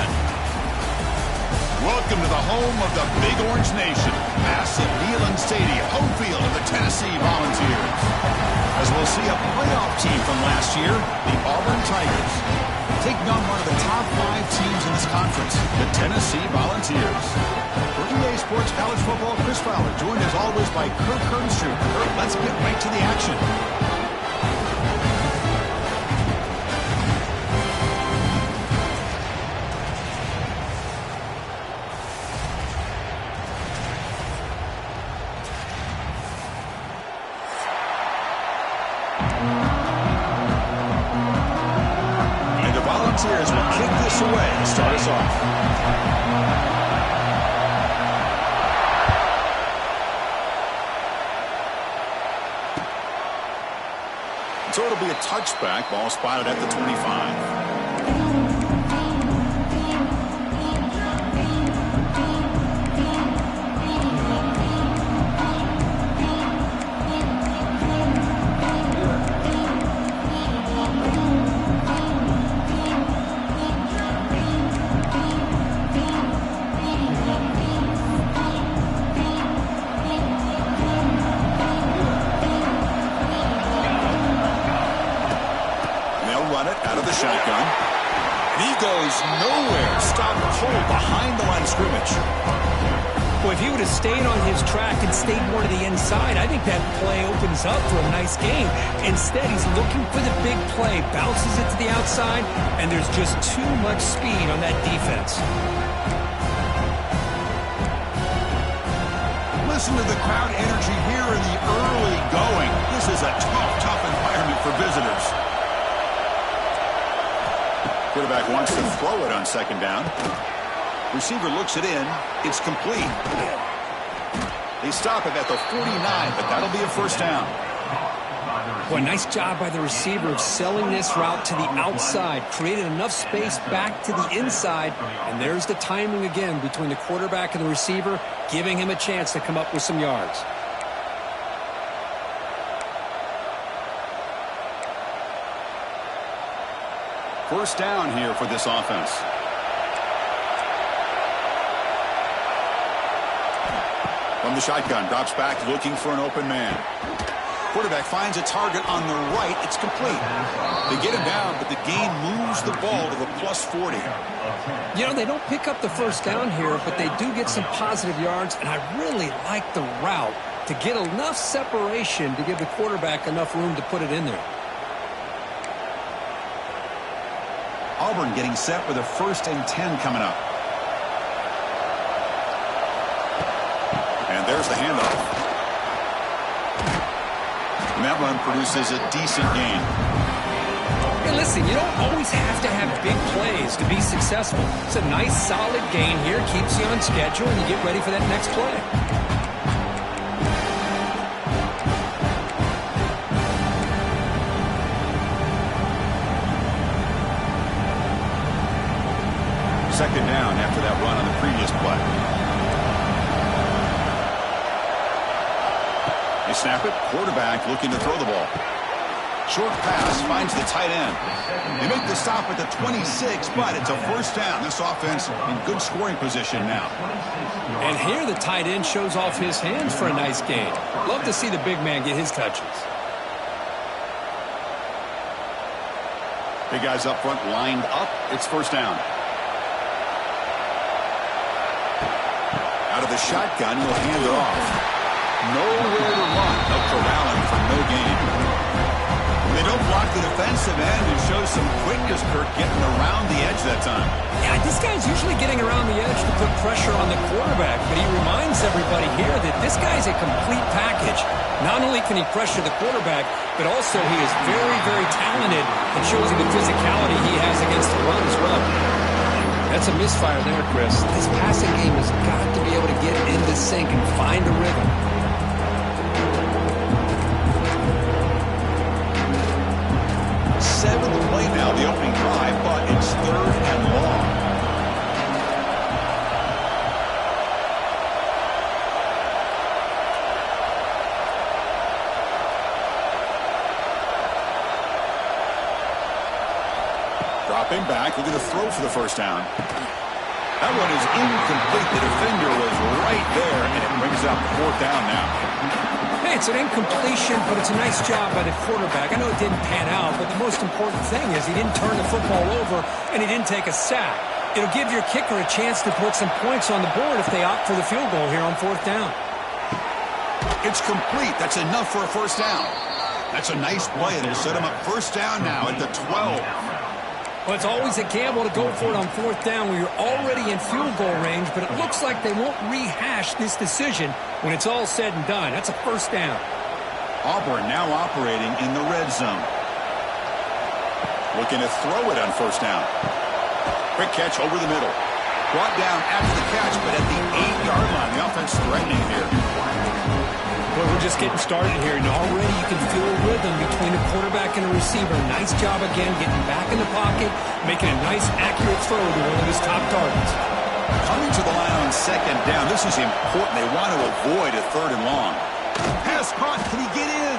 Welcome to the home of the Big Orange Nation. Massive Neyland Stadium, home field of the Tennessee Volunteers. As we'll see a playoff team from last year, the Auburn Tigers, taking on one of the top 5 teams in this conference, the Tennessee Volunteers. For EA Sports College Football, Chris Fowler, joined as always by Kirk Kernstreet. Kirk, let's get right to the action. And the Volunteers will kick this away to start us off. So it'll be a touchback, ball spotted at the 25. Shotgun. And he goes nowhere. Stopped cold behind the line of scrimmage. Well, if he would have stayed on his track and stayed more to the inside, I think that play opens up for a nice game. Instead, he's looking for the big play, bounces it to the outside, and there's just too much speed on that defense. Listen to the crowd energy here in the early going. This is a tough environment for visitors. Quarterback wants to throw it on second down. Receiver looks it in. It's complete. They stop it at the 49, but that'll be a first down. Boy, nice job by the receiver of selling this route to the outside. Created enough space back to the inside. And there's the timing again between the quarterback and the receiver, giving him a chance to come up with some yards. First down here for this offense. From the shotgun, drops back looking for an open man. Quarterback finds a target on the right. It's complete. They get him down, but the gain moves the ball to the plus 40. You know, they don't pick up the first down here, but they do get some positive yards, and I really like the route to get enough separation to give the quarterback enough room to put it in there. Auburn getting set with a 1st and 10 coming up. And there's the handoff. And that run produces a decent gain. Hey, listen, you don't always have to have big plays to be successful. It's a nice, solid gain here. Keeps you on schedule, and you get ready for that next play. Second down after that run on the previous play. They snap it. Quarterback looking to throw the ball. Short pass finds the tight end. They make the stop at the 26, but it's a first down. This offense in good scoring position now. And here the tight end shows off his hands for a nice gain. Love to see the big man get his touches. Big guys up front lined up. It's first down. Out of the shotgun, he'll hand it off. Nowhere to run. They'll corral him for no gain. They don't block the defensive end and show some quickness, Kirk, getting around the edge that time. Yeah, this guy's usually getting around the edge to put pressure on the quarterback, but he reminds everybody here that this guy's a complete package. Not only can he pressure the quarterback, but also he is very, very talented and shows you the physicality he has against the run as well. That's a misfire there, Chris. This passing game has got to be able to get into sync and find a rhythm. Seventh play now, the opening drive, but it's 3rd and long. Stepping back, looking to throw for the first down. That one is incomplete. The defender was right there, and it brings up fourth down now. Hey, it's an incompletion, but it's a nice job by the quarterback. I know it didn't pan out, but the most important thing is he didn't turn the football over, and he didn't take a sack. It'll give your kicker a chance to put some points on the board if they opt for the field goal here on fourth down. It's complete. That's enough for a first down. That's a nice play. It'll set him up first down now at the 12. Well, it's always a gamble to go for it on fourth down when you're already in field goal range, but it looks like they won't rehash this decision when it's all said and done. That's a first down. Auburn now operating in the red zone. Looking to throw it on first down. Quick catch over the middle. Brought down after the catch, but at the 8-yard line. The offense threatening here. Well, we're just getting started here, and already you can feel a rhythm between a quarterback and a receiver. Nice job again getting back in the pocket, making a nice, accurate throw to one of his top targets. Coming to the line on second down. This is important. They want to avoid a third and long. Pass caught. Can he get in?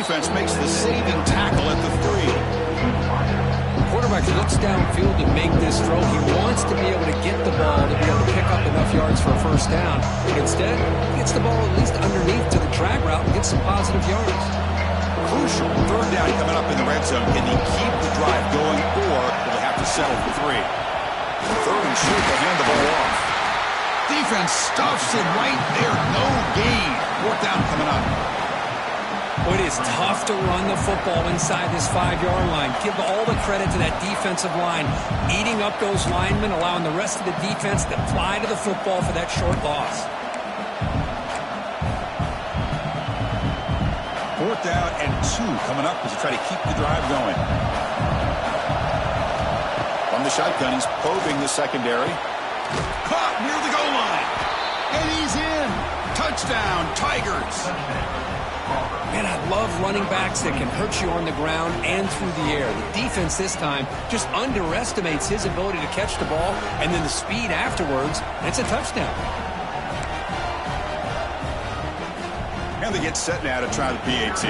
Defense makes the saving tackle at the 3. Quarterback looks downfield to make this throw. He wants to be able to get the ball to be able to pick up enough yards for a first down. But instead, he gets the ball at least underneath to the drag route and gets some positive yards. Crucial third down coming up in the red zone. Can he keep the drive going, or will they have to settle for 3? Third and short, they hand the ball off. Defense stuffs it right there. No gain. Fourth down coming up. Well, it is tough to run the football inside this 5-yard line. Give all the credit to that defensive line, eating up those linemen, allowing the rest of the defense to fly to the football for that short loss. Fourth down and 2 coming up as they try to keep the drive going. From the shotgun, he's probing the secondary. Caught near the goal line. And he's in. Touchdown, Tigers. Man, I love running backs that can hurt you on the ground and through the air. The defense this time just underestimates his ability to catch the ball, and then the speed afterwards, and it's a touchdown. And they get set now to try the PAT.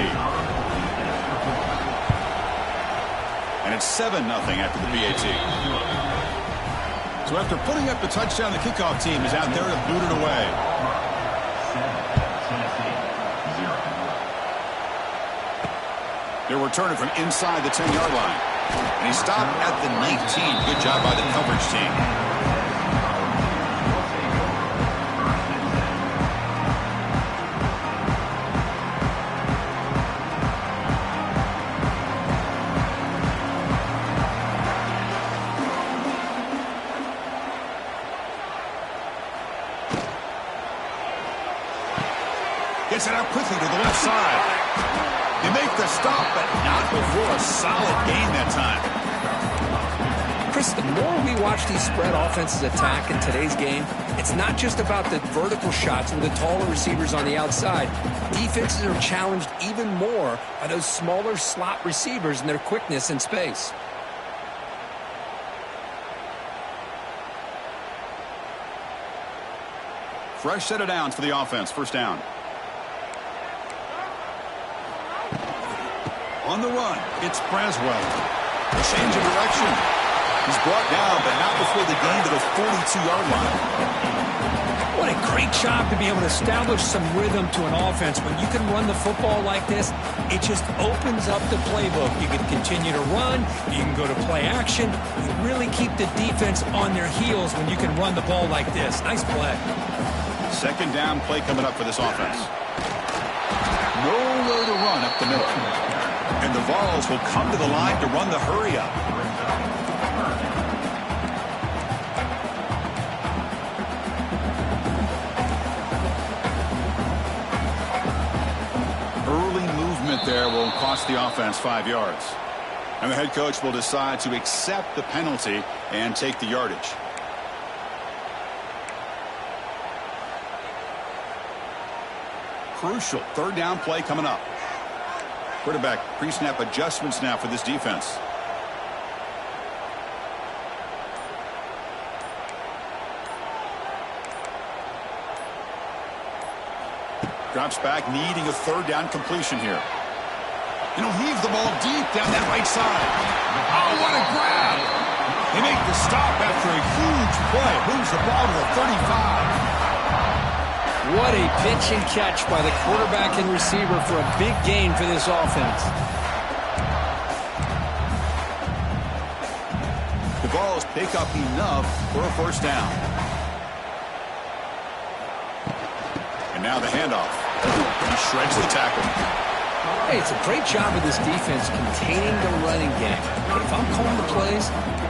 And it's 7-0 after the PAT. So after putting up the touchdown, the kickoff team is out there to boot it away. They're returning from inside the 10-yard line. And he stopped at the 19. Good job by the coverage team. Gets it out quickly to the left side. They make the stop, but not before a solid gain that time. Chris, the more we watch these spread offenses attack in today's game, it's not just about the vertical shots with the taller receivers on the outside. Defenses are challenged even more by those smaller slot receivers and their quickness in space. Fresh set of downs for the offense. First down. On the run, it's Braswell. A change of direction. He's brought down, but not before the gain to the 42-yard line. What a great job to be able to establish some rhythm to an offense. When you can run the football like this, it just opens up the playbook. You can continue to run. You can go to play action. You really keep the defense on their heels when you can run the ball like this. Nice play. Second down play coming up for this offense. Nowhere to run up the middle. And the Vols will come to the line to run the hurry-up. Early movement there will cost the offense 5 yards. And the head coach will decide to accept the penalty and take the yardage. Crucial third down play coming up. Quarterback pre-snap adjustments now for this defense. Drops back, needing a third down completion here. And he'll heave the ball deep down that right side. Oh, what a grab! They make the stop after a huge play. Moves the ball to the 35. What a pitch and catch by the quarterback and receiver for a big gain for this offense. The Vols pick up enough for a first down. And now the handoff. He shreds the tackle. Hey, it's a great job of this defense containing the running game. But if I'm calling the plays,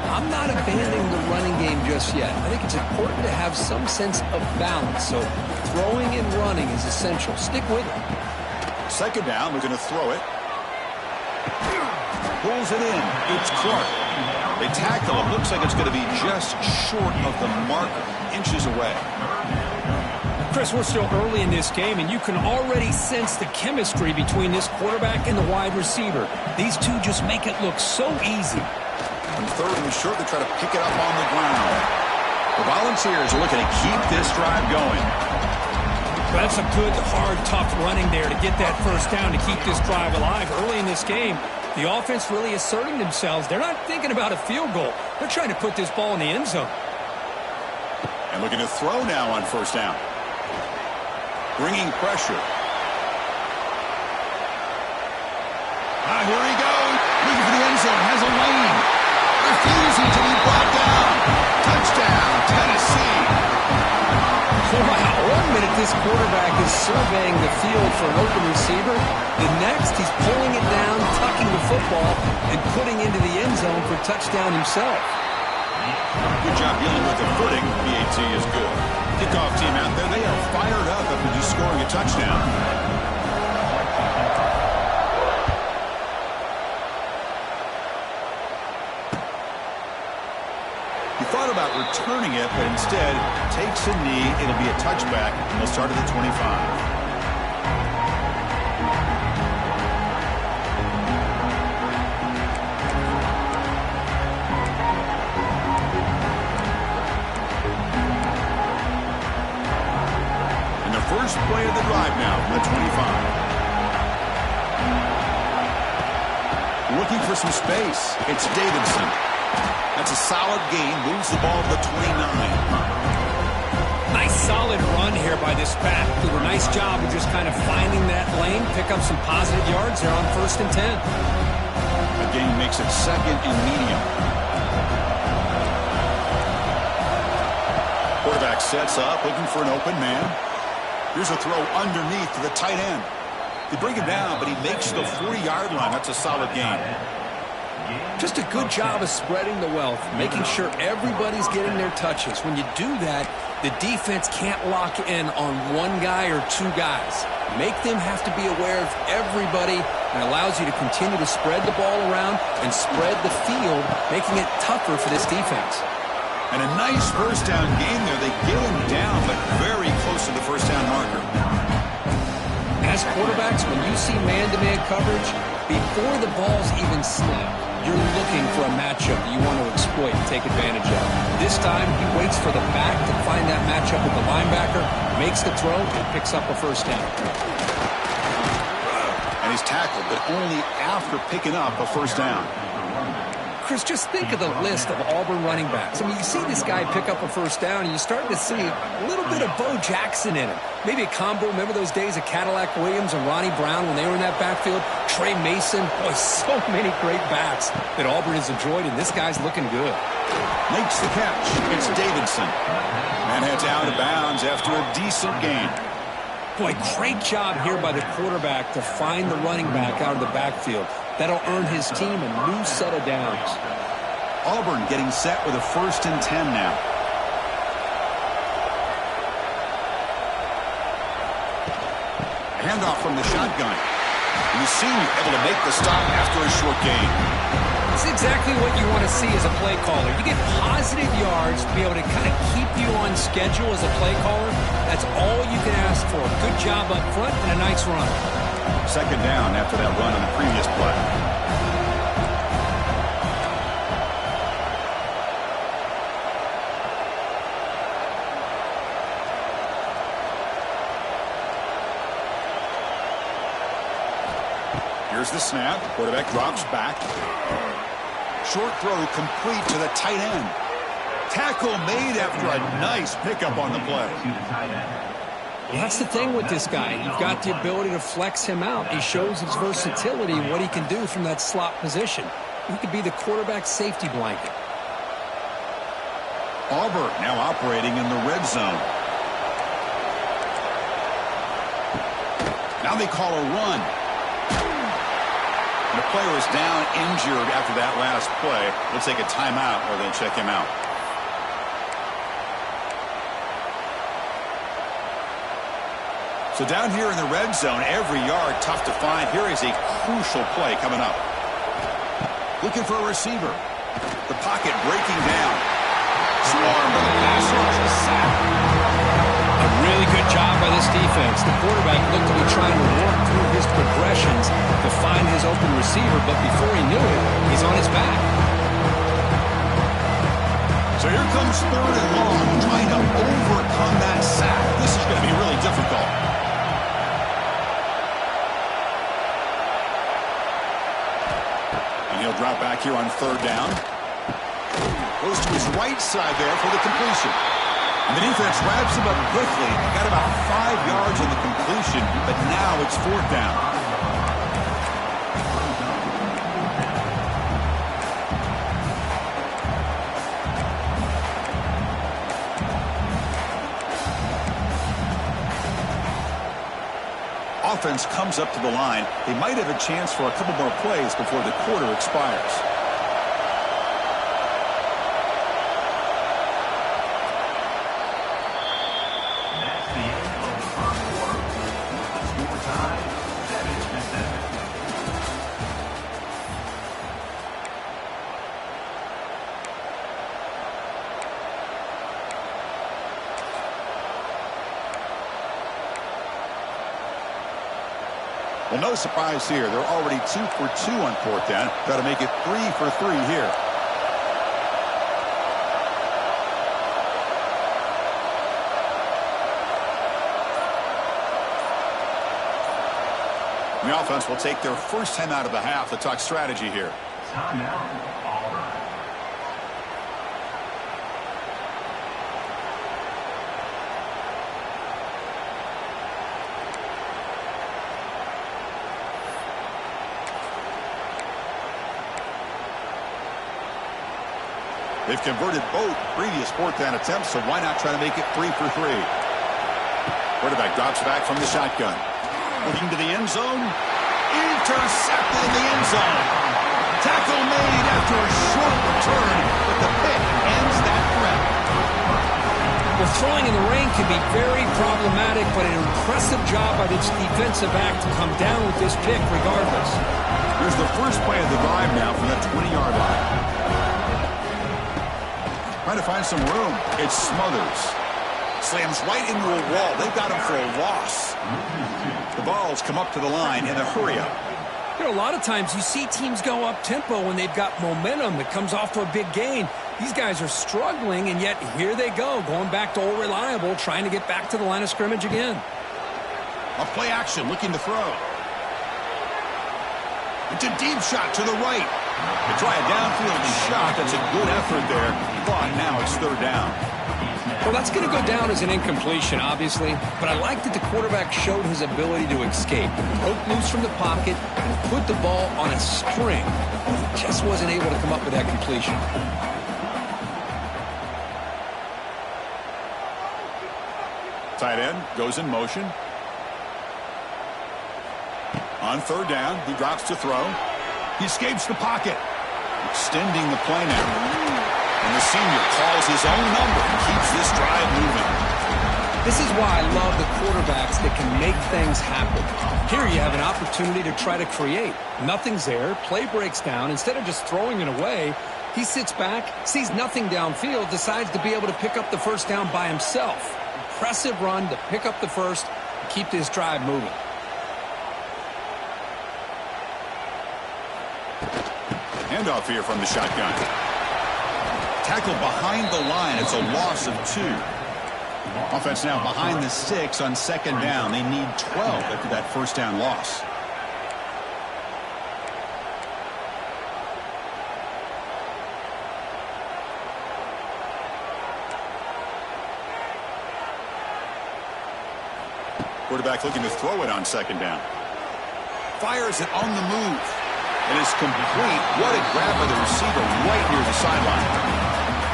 I'm not abandoning the running game just yet. I think it's important to have some sense of balance. So throwing and running is essential. Stick with it. Second down, they're going to throw it. Pulls it in. It's Clark. They tackle him. Looks like it's going to be just short of the marker, inches away. Chris, we're still early in this game, and you can already sense the chemistry between this quarterback and the wide receiver. These two just make it look so easy. On third and short, they try to pick it up on the ground. The Volunteers are looking to keep this drive going. That's a good, hard, tough running there to get that first down to keep this drive alive. Early in this game, the offense really asserting themselves. They're not thinking about a field goal. They're trying to put this ball in the end zone. And looking to throw now on first down. Bringing pressure. Here he goes. Looking for the end zone. Has a lane. Refusing to be brought down. Touchdown, Tennessee. Wow, 1 minute this quarterback is surveying the field for an open receiver. The next, he's pulling it down, tucking the football, and putting into the end zone for touchdown himself. Good job dealing with the footing. BAT is good. Kickoff team out there, they are fired up after just scoring a touchdown. He thought about returning it, but instead takes a knee. It'll be a touchback, and they'll start at the 25. First play of the drive now from the 25. Looking for some space. It's Davidson. That's a solid gain. Moves the ball to the 29. Nice solid run here by this back. Did a nice job of just kind of finding that lane, pick up some positive yards there on 1st and 10. The gain makes it 2nd and medium. Quarterback sets up, looking for an open man. Here's a throw underneath to the tight end. They bring him down, but he makes the 40-yard line. That's a solid gain. Just a good job of spreading the wealth, making sure everybody's getting their touches. When you do that, the defense can't lock in on one guy or two guys. Make them have to be aware of everybody, and allows you to continue to spread the ball around and spread the field, making it tougher for this defense. And a nice first down game there. They get him down, but very close to the first down marker. As quarterbacks, when you see man-to-man coverage, before the ball's even snapped, you're looking for a matchup that you want to exploit and take advantage of. This time, he waits for the back to find that matchup with the linebacker, makes the throw, and picks up a first down. And he's tackled, but only after picking up a first down. Chris, just think of the list of Auburn running backs. I mean, you see this guy pick up a first down, and you start to see a little bit of Bo Jackson in him. Maybe a combo. Remember those days of Cadillac Williams and Ronnie Brown when they were in that backfield? Trey Mason. Boy, so many great backs that Auburn has enjoyed, and this guy's looking good. Makes the catch. It's Davidson. And heads out of bounds after a decent gain. Boy, great job here by the quarterback to find the running back out of the backfield. That'll earn his team a new set of downs. Auburn getting set with a 1st and 10 now. Handoff from the shotgun. And the senior able to make the stop after a short gain. It's exactly what you want to see as a play caller. You get positive yards to be able to kind of keep you on schedule as a play caller. That's all you can ask for. Good job up front and a nice run. 2nd down after that run on the previous play. Here's the snap. Quarterback drops back. Short throw complete to the tight end. Tackle made after a nice pickup on the play. Well, that's the thing with this guy. You've got the ability to flex him out. He shows his versatility and what he can do from that slot position. He could be the quarterback safety blanket. Auburn now operating in the red zone. Now they call a run. The player is down injured after that last play. We'll take a timeout or then check him out. So down here in the red zone, every yard tough to find. Here is a crucial play coming up. Looking for a receiver. The pocket breaking down. Swarmed by the pass rush. Sack. A really good job by this defense. The quarterback looked to be trying to work through his progressions to find his open receiver, but before he knew it, he's on his back. So here comes 3rd and long, trying to overcome that sack. This is going to be really difficult. And he'll drop back here on 3rd down. Goes to his right side there for the completion. And the defense wraps him up quickly. Got about 5 yards on the completion, but now it's 4th down. Offense comes up to the line. They might have a chance for a couple more plays before the quarter expires. That's the end of the first quarter. Score time, 7-7. Well, no surprise here. They're already 2 for 2 on 4th down. Got to make it 3 for 3 here. The offense will take their first time out of the half to talk strategy here. Timeout, Auburn. They've converted both previous 4th down attempts, so why not try to make it 3 for 3? Quarterback drops back from the shotgun. Looking to the end zone. Intercepted in the end zone. Tackle made after a short return, but the pick ends that threat. Well, throwing in the rain can be very problematic, but an impressive job by this defensive back to come down with this pick regardless. Here's the first play of the drive now from the 20-yard line. Trying to find some room. It Smothers. Slams right into a wall. They've got him for a loss. The balls come up to the line in a hurry-up. You know, a lot of times you see teams go up-tempo when they've got momentum that comes off to a big gain. These guys are struggling, and yet here they go, going back to old reliable, trying to get back to the line of scrimmage again. A play action, looking to throw. It's a deep shot to the right. They try a downfield shot. That's a good effort there, but now it's 3rd down. Well, that's going to go down as an incompletion, obviously, but I like that the quarterback showed his ability to escape. Broke loose from the pocket and put the ball on a string. He just wasn't able to come up with that completion. Tight end goes in motion. On 3rd down, he drops to throw. He escapes the pocket. Extending the play now. And the senior calls his own number and keeps this drive moving. This is why I love the quarterbacks that can make things happen. Here you have an opportunity to try to create. Nothing's there. Play breaks down. Instead of just throwing it away, he sits back, sees nothing downfield, decides to be able to pick up the first down by himself. Impressive run to pick up the first and keep this drive moving. Handoff here from the shotgun. Tackle behind the line. It's a loss of 2. Offense now behind the 6 on 2nd down. They need 12 after that first down loss. Quarterback looking to throw it on second down. Fires it on the move. It is complete. What a grab by the receiver right near the sideline.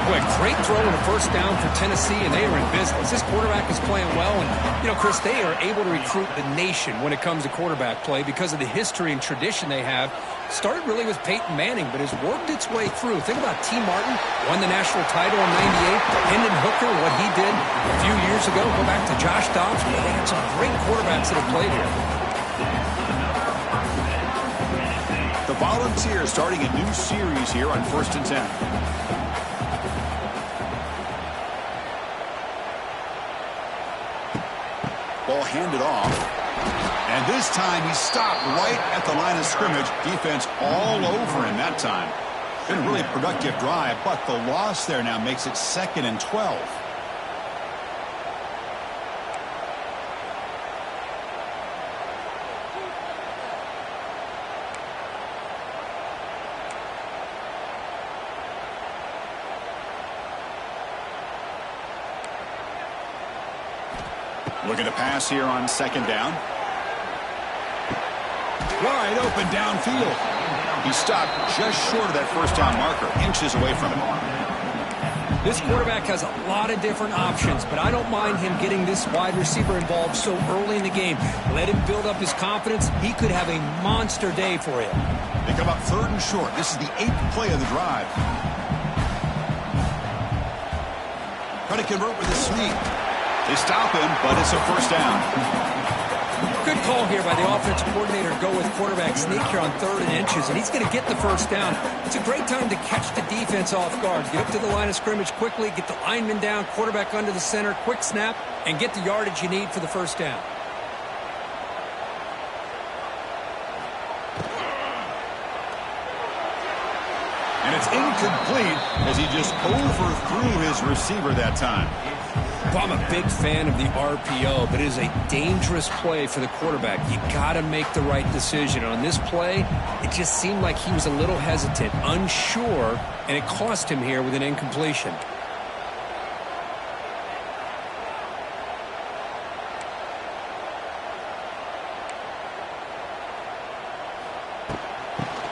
Boy, great throw and a first down for Tennessee, and they are in business. This quarterback is playing well, and, Chris, they are able to recruit the nation when it comes to quarterback play because of the history and tradition they have. Started really with Peyton Manning, but has worked its way through. Think about T. Martin, won the national title in '98. Hendon Hooker, what he did a few years ago. Go back to Josh Dobbs. They had some great quarterbacks that have played here. The Volunteers starting a new series here on 1st and 10. Ball handed off. And this time he stopped right at the line of scrimmage. Defense all over him that time. Been a really productive drive, but the loss there now makes it 2nd and 12. Looking to pass here on 2nd down. Wide open downfield. He stopped just short of that first down marker, inches away from it. This quarterback has a lot of different options, but I don't mind him getting this wide receiver involved so early in the game. Let him build up his confidence. He could have a monster day for you. They come up 3rd and short. This is the 8th play of the drive. Try to convert with a sweep. They stop him, but it's a first down. Good call here by the offensive coordinator to go with quarterback sneak here on 3rd and inches, and he's going to get the first down. It's a great time to catch the defense off guard. Get up to the line of scrimmage quickly, get the lineman down, quarterback under the center, quick snap, and get the yardage you need for the first down. And it's incomplete as he just overthrew his receiver that time. Well, I'm a big fan of the RPO, but it is a dangerous play for the quarterback. You got to make the right decision. On this play, it just seemed like he was a little hesitant, unsure, and it cost him here with an incompletion.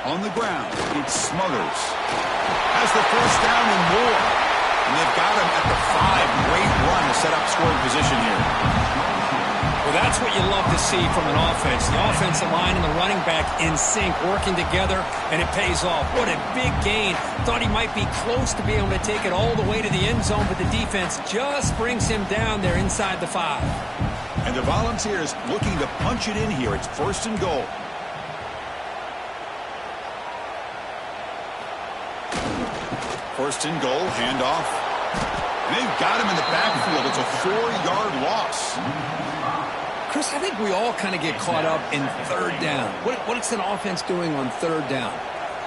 On the ground, it's Smothers. Has the first down and more. And they've got him at the 5. Great run to set up scoring position here. Well, that's what you love to see from an offense. The offensive line and the running back in sync, working together, and it pays off. What a big gain. Thought he might be close to being able to take it all the way to the end zone, but the defense just brings him down there inside the 5. And the Volunteers looking to punch it in here. It's 1st and goal. First and goal, handoff. And they've got him in the backfield. It's a 4-yard loss. Chris, I think we all kind of get caught up in 3rd down. What's an offense doing on 3rd down?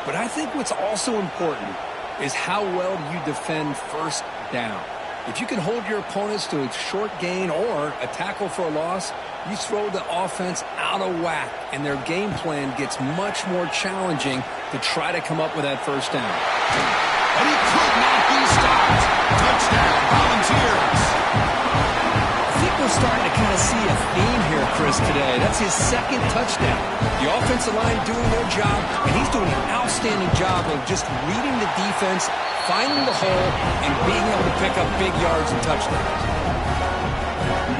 But I think what's also important is how well you defend 1st down. If you can hold your opponents to a short gain or a tackle for a loss, you throw the offense out of whack, and their game plan gets much more challenging to try to come up with that first down. And he could not be stopped. Touchdown, Volunteers. I think we're starting to kind of see a theme here, Chris, today. That's his 2nd touchdown. The offensive line doing their job, and he's doing an outstanding job of just reading the defense, finding the hole, and being able to pick up big yards and touchdowns.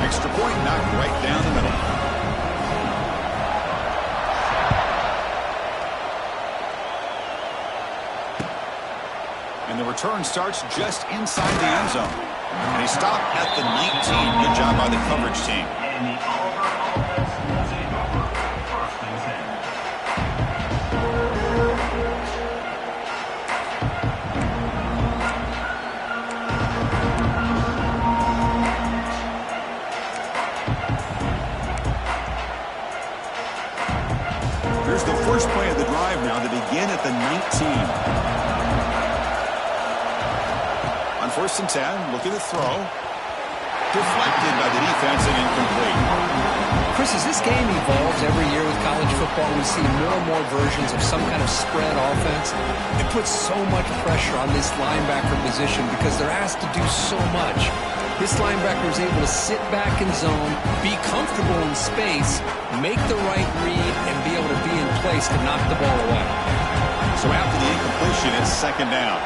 Extra point knocked right down the middle. And the return starts just inside the end zone. And he stopped at the 19. Good job by the coverage team. And the Auburn offense will take over 1st and 10. Here's the first play of the drive now to begin at the 19. On 1st and 10, looking to throw. Deflected by the defense and incomplete. Chris, as this game evolves every year with college football, we see more and more versions of some kind of spread offense. It puts so much pressure on this linebacker position because they're asked to do so much. This linebacker is able to sit back in zone, be comfortable in space, make the right read, and be able to be in place to knock the ball away. So after the incompletion, it's second down.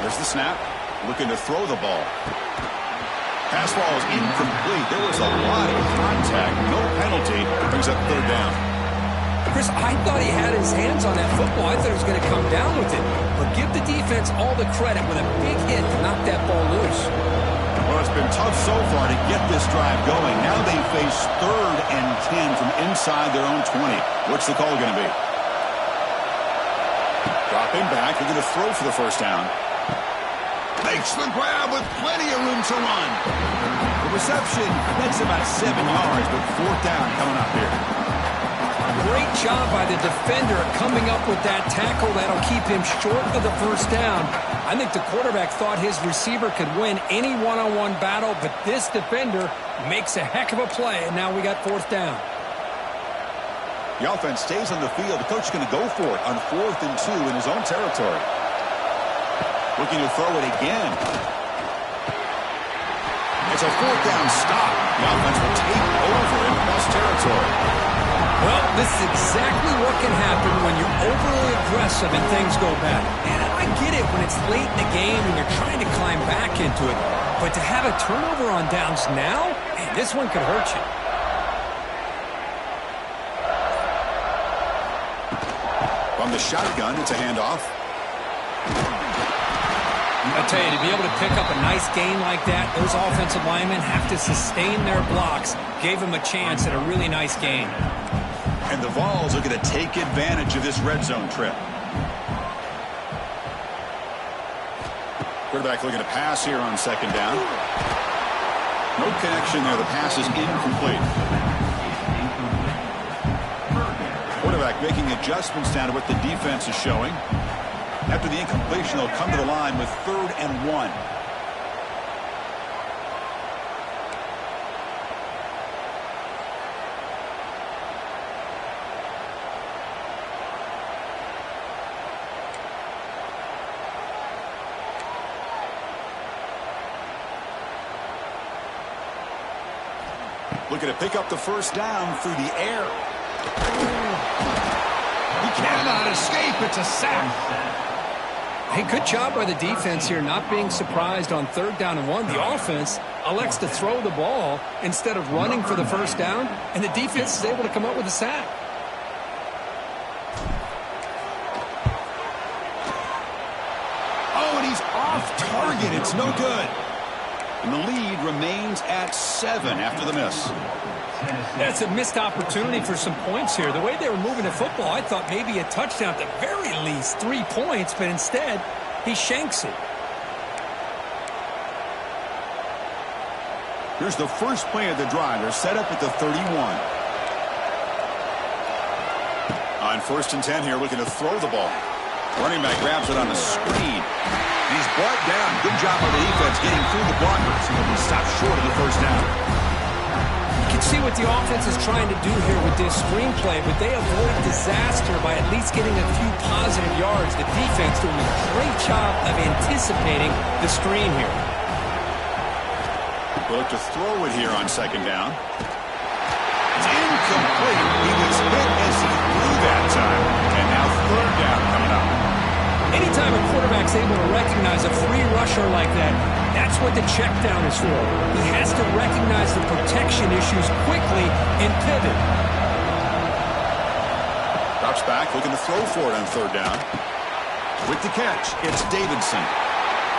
There's the snap. Looking to throw the ball. Pass ball is incomplete. There was a lot of contact. No penalty. Brings up third down. Chris, I thought he had his hands on that football. I thought he was going to come down with it. But give the defense all the credit with a big hit to knock that ball loose. Well, it's been tough so far to get this drive going. Now they face 3rd and 10 from inside their own 20. What's the call going to be? Dropping back. They're going to throw for the first down. Makes the grab with plenty of room to run. The reception, that's about 7 yards, but 4th down coming up here. Great job by the defender coming up with that tackle. That'll keep him short of the first down. I think the quarterback thought his receiver could win any one-on-one battle, but this defender makes a heck of a play, and now we got 4th down. The offense stays on the field. The coach is going to go for it on 4th and 2 in his own territory. Looking to throw it again. It's a 4th down stop. The offense will take over in Bucs territory. Well, this is exactly what can happen when you're overly aggressive and things go bad. And I get it when it's late in the game and you're trying to climb back into it. But to have a turnover on downs now, man, this one could hurt you. From the shotgun, it's a handoff. I tell you, to be able to pick up a nice gain like that, those offensive linemen have to sustain their blocks. Gave them a chance at a really nice gain. And the Vols are going to take advantage of this red zone trip. Quarterback looking to pass here on 2nd down. No connection there. The pass is incomplete. Quarterback making adjustments down to what the defense is showing. After the incompletion, they'll come to the line with 3rd and 1. Looking to pick up the first down through the air. He cannot escape. It's a sack. Hey, good job by the defense here, not being surprised on 3rd down and 1. The offense elects to throw the ball instead of running for the first down, and the defense is able to come up with a sack. Oh, and he's off target. It's no good. And the lead remains at 7 after the miss. That's a missed opportunity for some points here. The way they were moving the football, I thought maybe a touchdown at the very least, 3 points, but instead, he shanks it. Here's the first play of the drive. They're set up at the 31. On 1st and 10 here, looking to throw the ball. Running back grabs it on the screen. He's brought down. Good job by the defense getting through the blockers. He'll be stopped short of the first down. You can see what the offense is trying to do here with this screenplay, but they avoid disaster by at least getting a few positive yards. The defense doing a great job of anticipating the screen here. We'll look to throw it here on 2nd down. It's incomplete. He was hit as he threw that time. And now 3rd down coming up. Anytime a quarterback's able to recognize a free rusher like that, that's what the check down is for. He has to recognize the protection issues quickly and pivot. Drops back, looking to throw for it on 3rd down. With the catch, it's Davidson.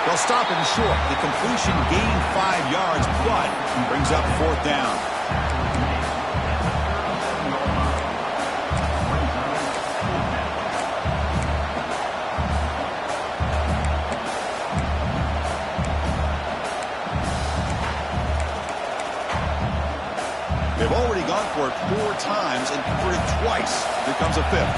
They'll stop him short. The completion gained 5 yards, but brings up 4th down. They've already gone for it 4 times and converted twice. Here comes a 5th.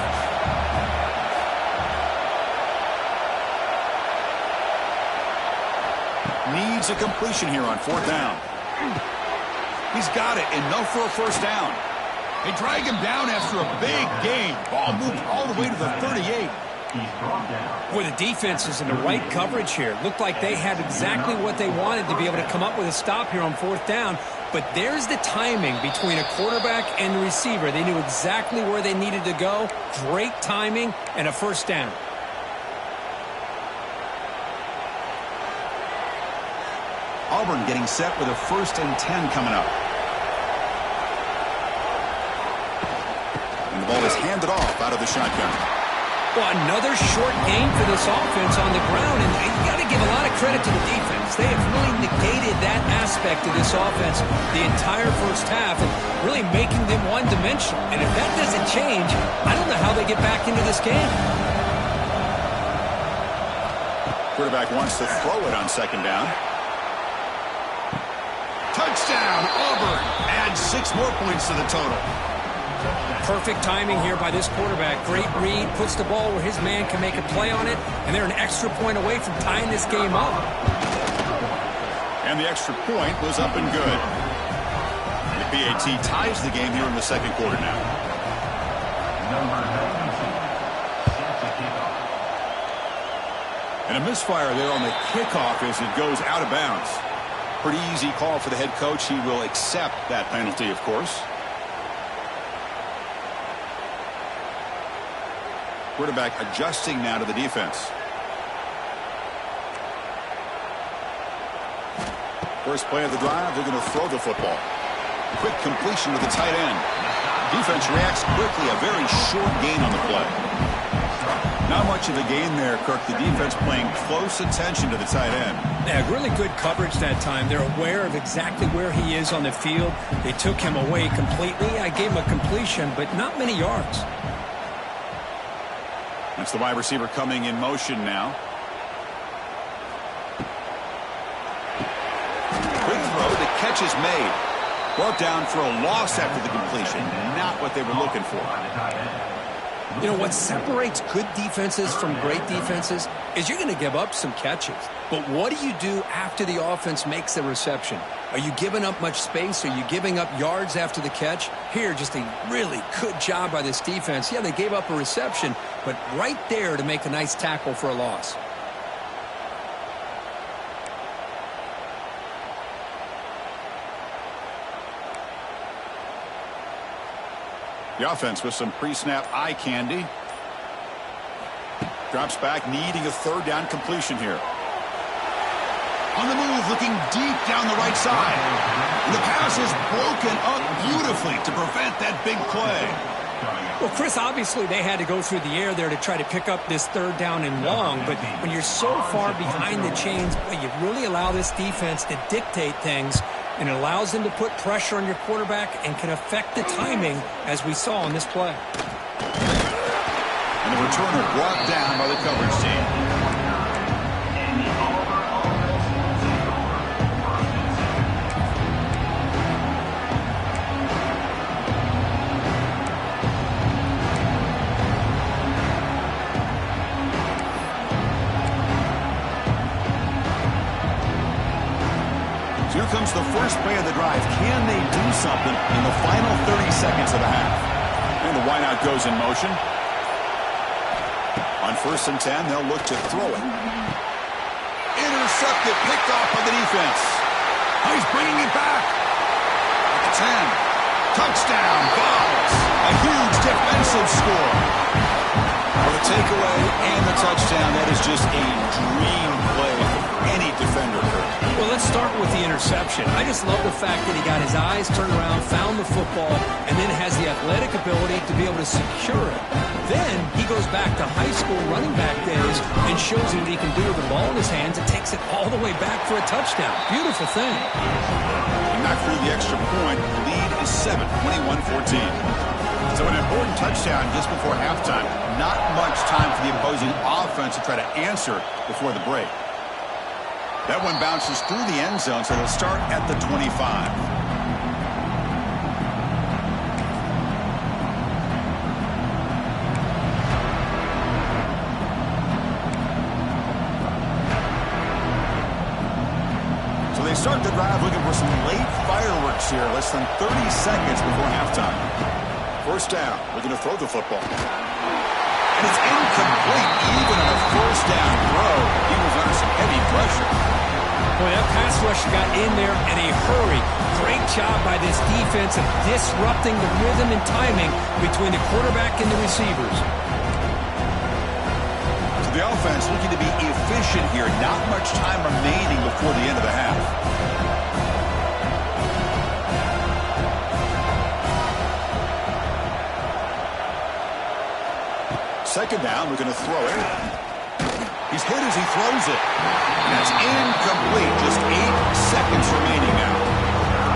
Needs a completion here on 4th down. He's got it. Enough for a first down. They drag him down after a big gain. Ball moved all the way to the 38. He's brought down. Boy, the defense is in the right coverage here. Looked like they had exactly what they wanted to be able to come up with a stop here on 4th down. But there's the timing between a quarterback and the receiver. They knew exactly where they needed to go. Great timing and a 1st down. Auburn getting set with a 1st and 10 coming up. And the ball is handed off out of the shotgun. Well, another short game for this offense on the ground, and you got to give a lot of credit to the defense. They have really negated that aspect of this offense the entire 1st half and really making them one-dimensional. And if that doesn't change, I don't know how they get back into this game. Quarterback wants to throw it on 2nd down. Touchdown, Auburn. Adds 6 more points to the total. Perfect timing here by this quarterback. Great read, puts the ball where his man can make a play on it, and they're an extra point away from tying this game up. And the extra point was up and good. The PAT ties the game here in the 2nd quarter now. Number 92 sets a kickoff. And a misfire there on the kickoff as it goes out of bounds. Pretty easy call for the head coach. He will accept that penalty, of course. Quarterback adjusting now to the defense. First play of the drive, they're going to throw the football. Quick completion to the tight end. Defense reacts quickly. A very short gain on the play. Not much of a gain there, Kirk. The defense paying close attention to the tight end. Yeah, really good coverage that time. They're aware of exactly where he is on the field. They took him away completely. I gave him a completion, but not many yards. That's the wide receiver coming in motion now. Quick throw. The catch is made. Brought down for a loss after the completion. Not what they were looking for. You know, what separates good defenses from great defenses is you're going to give up some catches. But what do you do after the offense makes the reception? Are you giving up much space? Are you giving up yards after the catch? Here, just a really good job by this defense. Yeah, they gave up a reception, but right there to make a nice tackle for a loss. The offense with some pre-snap eye candy. Drops back, needing a 3rd down completion here. On the move, looking deep down the right side. And the pass is broken up beautifully to prevent that big play. Well, Chris, obviously they had to go through the air there to try to pick up this 3rd down and long. But when you're so far behind the chains, you really allow this defense to dictate things. And it allows them to put pressure on your quarterback and can affect the timing, as we saw on this play. And the returner brought down by the coverage team. Here comes the first play of the drive. Can they do something in the final 30 seconds of the half? And the wideout goes in motion. On 1st and 10, they'll look to throw it. Intercepted, picked off by the defense. Oh, he's bringing it back. At the 10. Touchdown, Vols. A huge defensive score. For the takeaway and the touchdown, that is just a dream play for any defender. Well, let's start with the interception. I just love the fact that he got his eyes turned around, found the football, and then has the athletic ability to be able to secure it. Then he goes back to high school running back days and shows you what he can do with the ball in his hands and takes it all the way back for a touchdown. Beautiful thing. And knocked through the extra point. The lead is 7, 21-14. So an important touchdown just before halftime. Not much time for the opposing offense to try to answer before the break. That one bounces through the end zone, so they'll start at the 25. So they start the drive looking for some late fireworks here, less than 30 seconds before halftime. 1st down, looking to throw the football. And it's incomplete. Even on a first down throw, he was under some heavy pressure. Boy, that pass rush got in there in a hurry. Great job by this defense of disrupting the rhythm and timing between the quarterback and the receivers. So the offense looking to be efficient here. Not much time remaining before the end of the half. Second down, we're going to throw it. He's hit as he throws it. And that's incomplete. Just 8 seconds remaining now.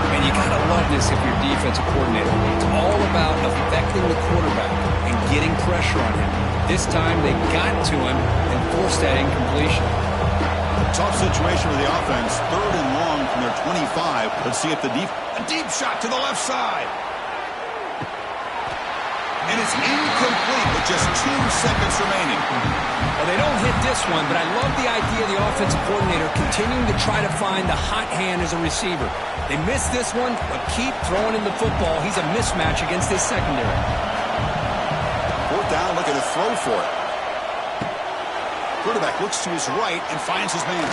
And you got to love this if you're defensive coordinator. It's all about affecting the quarterback and getting pressure on him. This time they got to him and forced that incompletion. Tough situation for the offense. 3rd and long from their 25. Let's see if a deep shot to the left side. And it's incomplete with just 2 seconds remaining. Well, they don't hit this one, but I love the idea of the offensive coordinator continuing to try to find the hot hand as a receiver. They missed this one, but keep throwing him the football. He's a mismatch against this secondary. 4th down, looking to throw for it. Quarterback looks to his right and finds his man.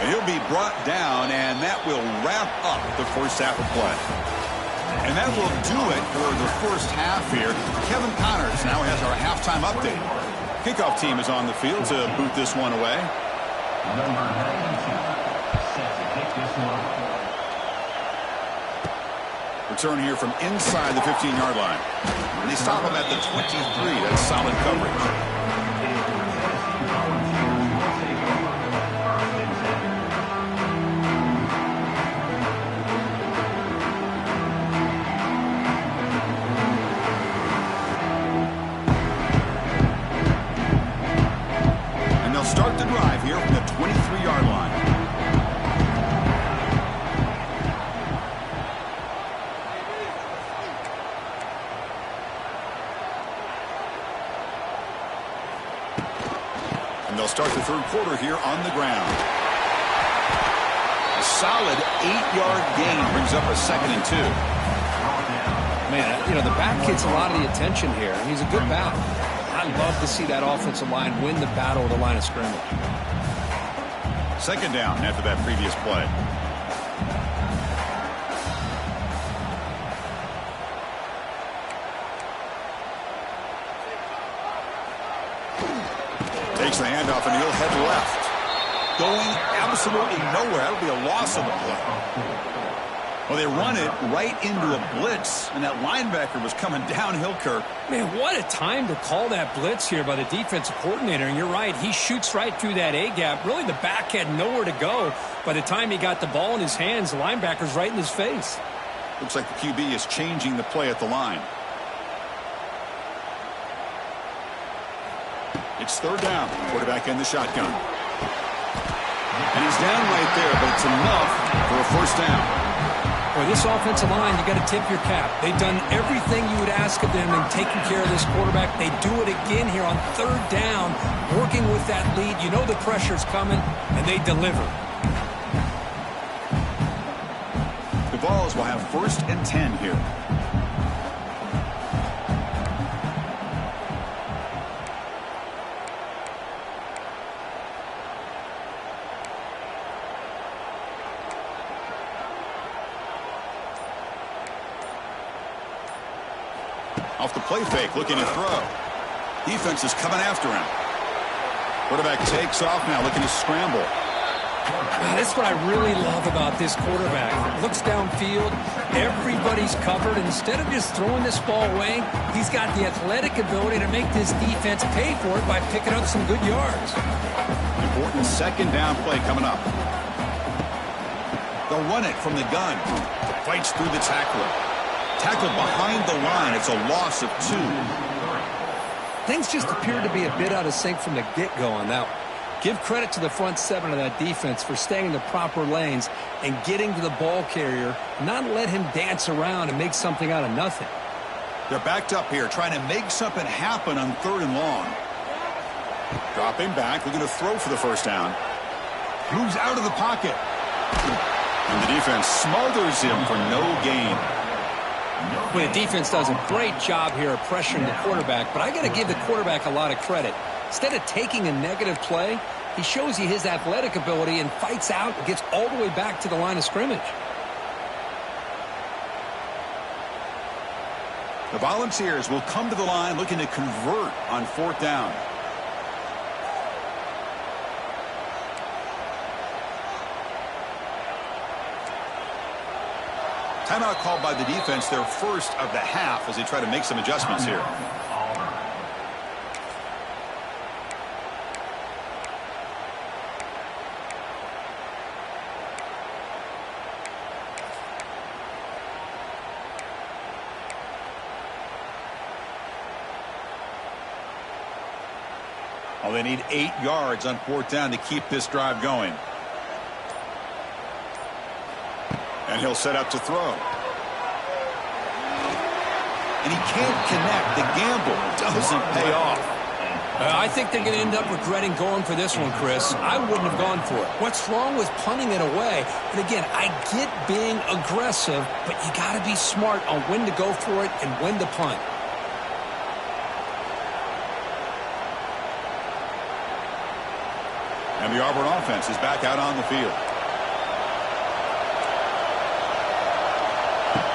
And he'll be brought down, and that will wrap up the first half of play. And that will do it for the first half here. Kevin Connors now has our halftime update. Kickoff team is on the field to boot this one away. Number 92 set to kick this one. Return here from inside the 15-yard line. And they stop him at the 23. That's solid coverage. Start the drive here from the 23-yard line. And they'll start the 3rd quarter here on the ground. A solid 8-yard gain brings up a 2nd and 2. Man, you know, the back gets a lot of the attention here, and he's a good back. I love to see that offensive line win the battle of the line of scrimmage. 2nd down after that previous play. Takes the handoff and he'll head left. Going absolutely nowhere. That'll be a loss of the play. Well, they run it right into a blitz, and that linebacker was coming downhill, Kirk. Man, what a time to call that blitz here by the defensive coordinator. And you're right, he shoots right through that A-gap. Really, the back had nowhere to go. By the time he got the ball in his hands, the linebacker's right in his face. Looks like the QB is changing the play at the line. It's 3rd down. Quarterback in the shotgun. And he's down right there, but it's enough for a first down. Boy, this offensive line, you got to tip your cap. They've done everything you would ask of them in taking care of this quarterback. They do it again here on 3rd down, working with that lead. You know the pressure's coming, and they deliver. The Vols will have 1st and 10 here. Off the play fake, looking to throw. Defense is coming after him. Quarterback takes off now, looking to scramble. That's what I really love about this quarterback. Looks downfield, everybody's covered. Instead of just throwing this ball away, he's got the athletic ability to make this defense pay for it by picking up some good yards. Important 2nd down play coming up. They'll run it from the gun. Fights through the tackler. Tackled behind the line. It's a loss of 2. Things just appeared to be a bit out of sync from the get-go on that one. Give credit to the front 7 of that defense for staying in the proper lanes and getting to the ball carrier, not let him dance around and make something out of nothing. They're backed up here, trying to make something happen on 3rd and long. Dropping back, looking to throw for the first down. Moves out of the pocket. And the defense smothers him for no gain. Well, the defense does a great job here of pressuring the quarterback, but I got to give the quarterback a lot of credit. Instead of taking a negative play, he shows you his athletic ability and fights out and gets all the way back to the line of scrimmage. The Volunteers will come to the line looking to convert on 4th down. Timeout called by the defense, their first of the half, as they try to make some adjustments here. Oh, they need 8 yards on 4th down to keep this drive going. And he'll set up to throw. And he can't connect. The gamble doesn't pay off. I think they're going to end up regretting going for this one, Chris. I wouldn't have gone for it. What's wrong with punting it away? And again, I get being aggressive, but you got to be smart on when to go for it and when to punt. And the Auburn offense is back out on the field.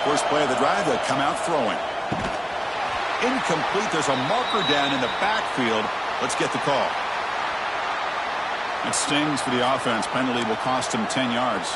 First play of the drive, they'll come out throwing. Incomplete. There's a marker down in the backfield. Let's get the call. It stings for the offense. Penalty will cost him 10 yards.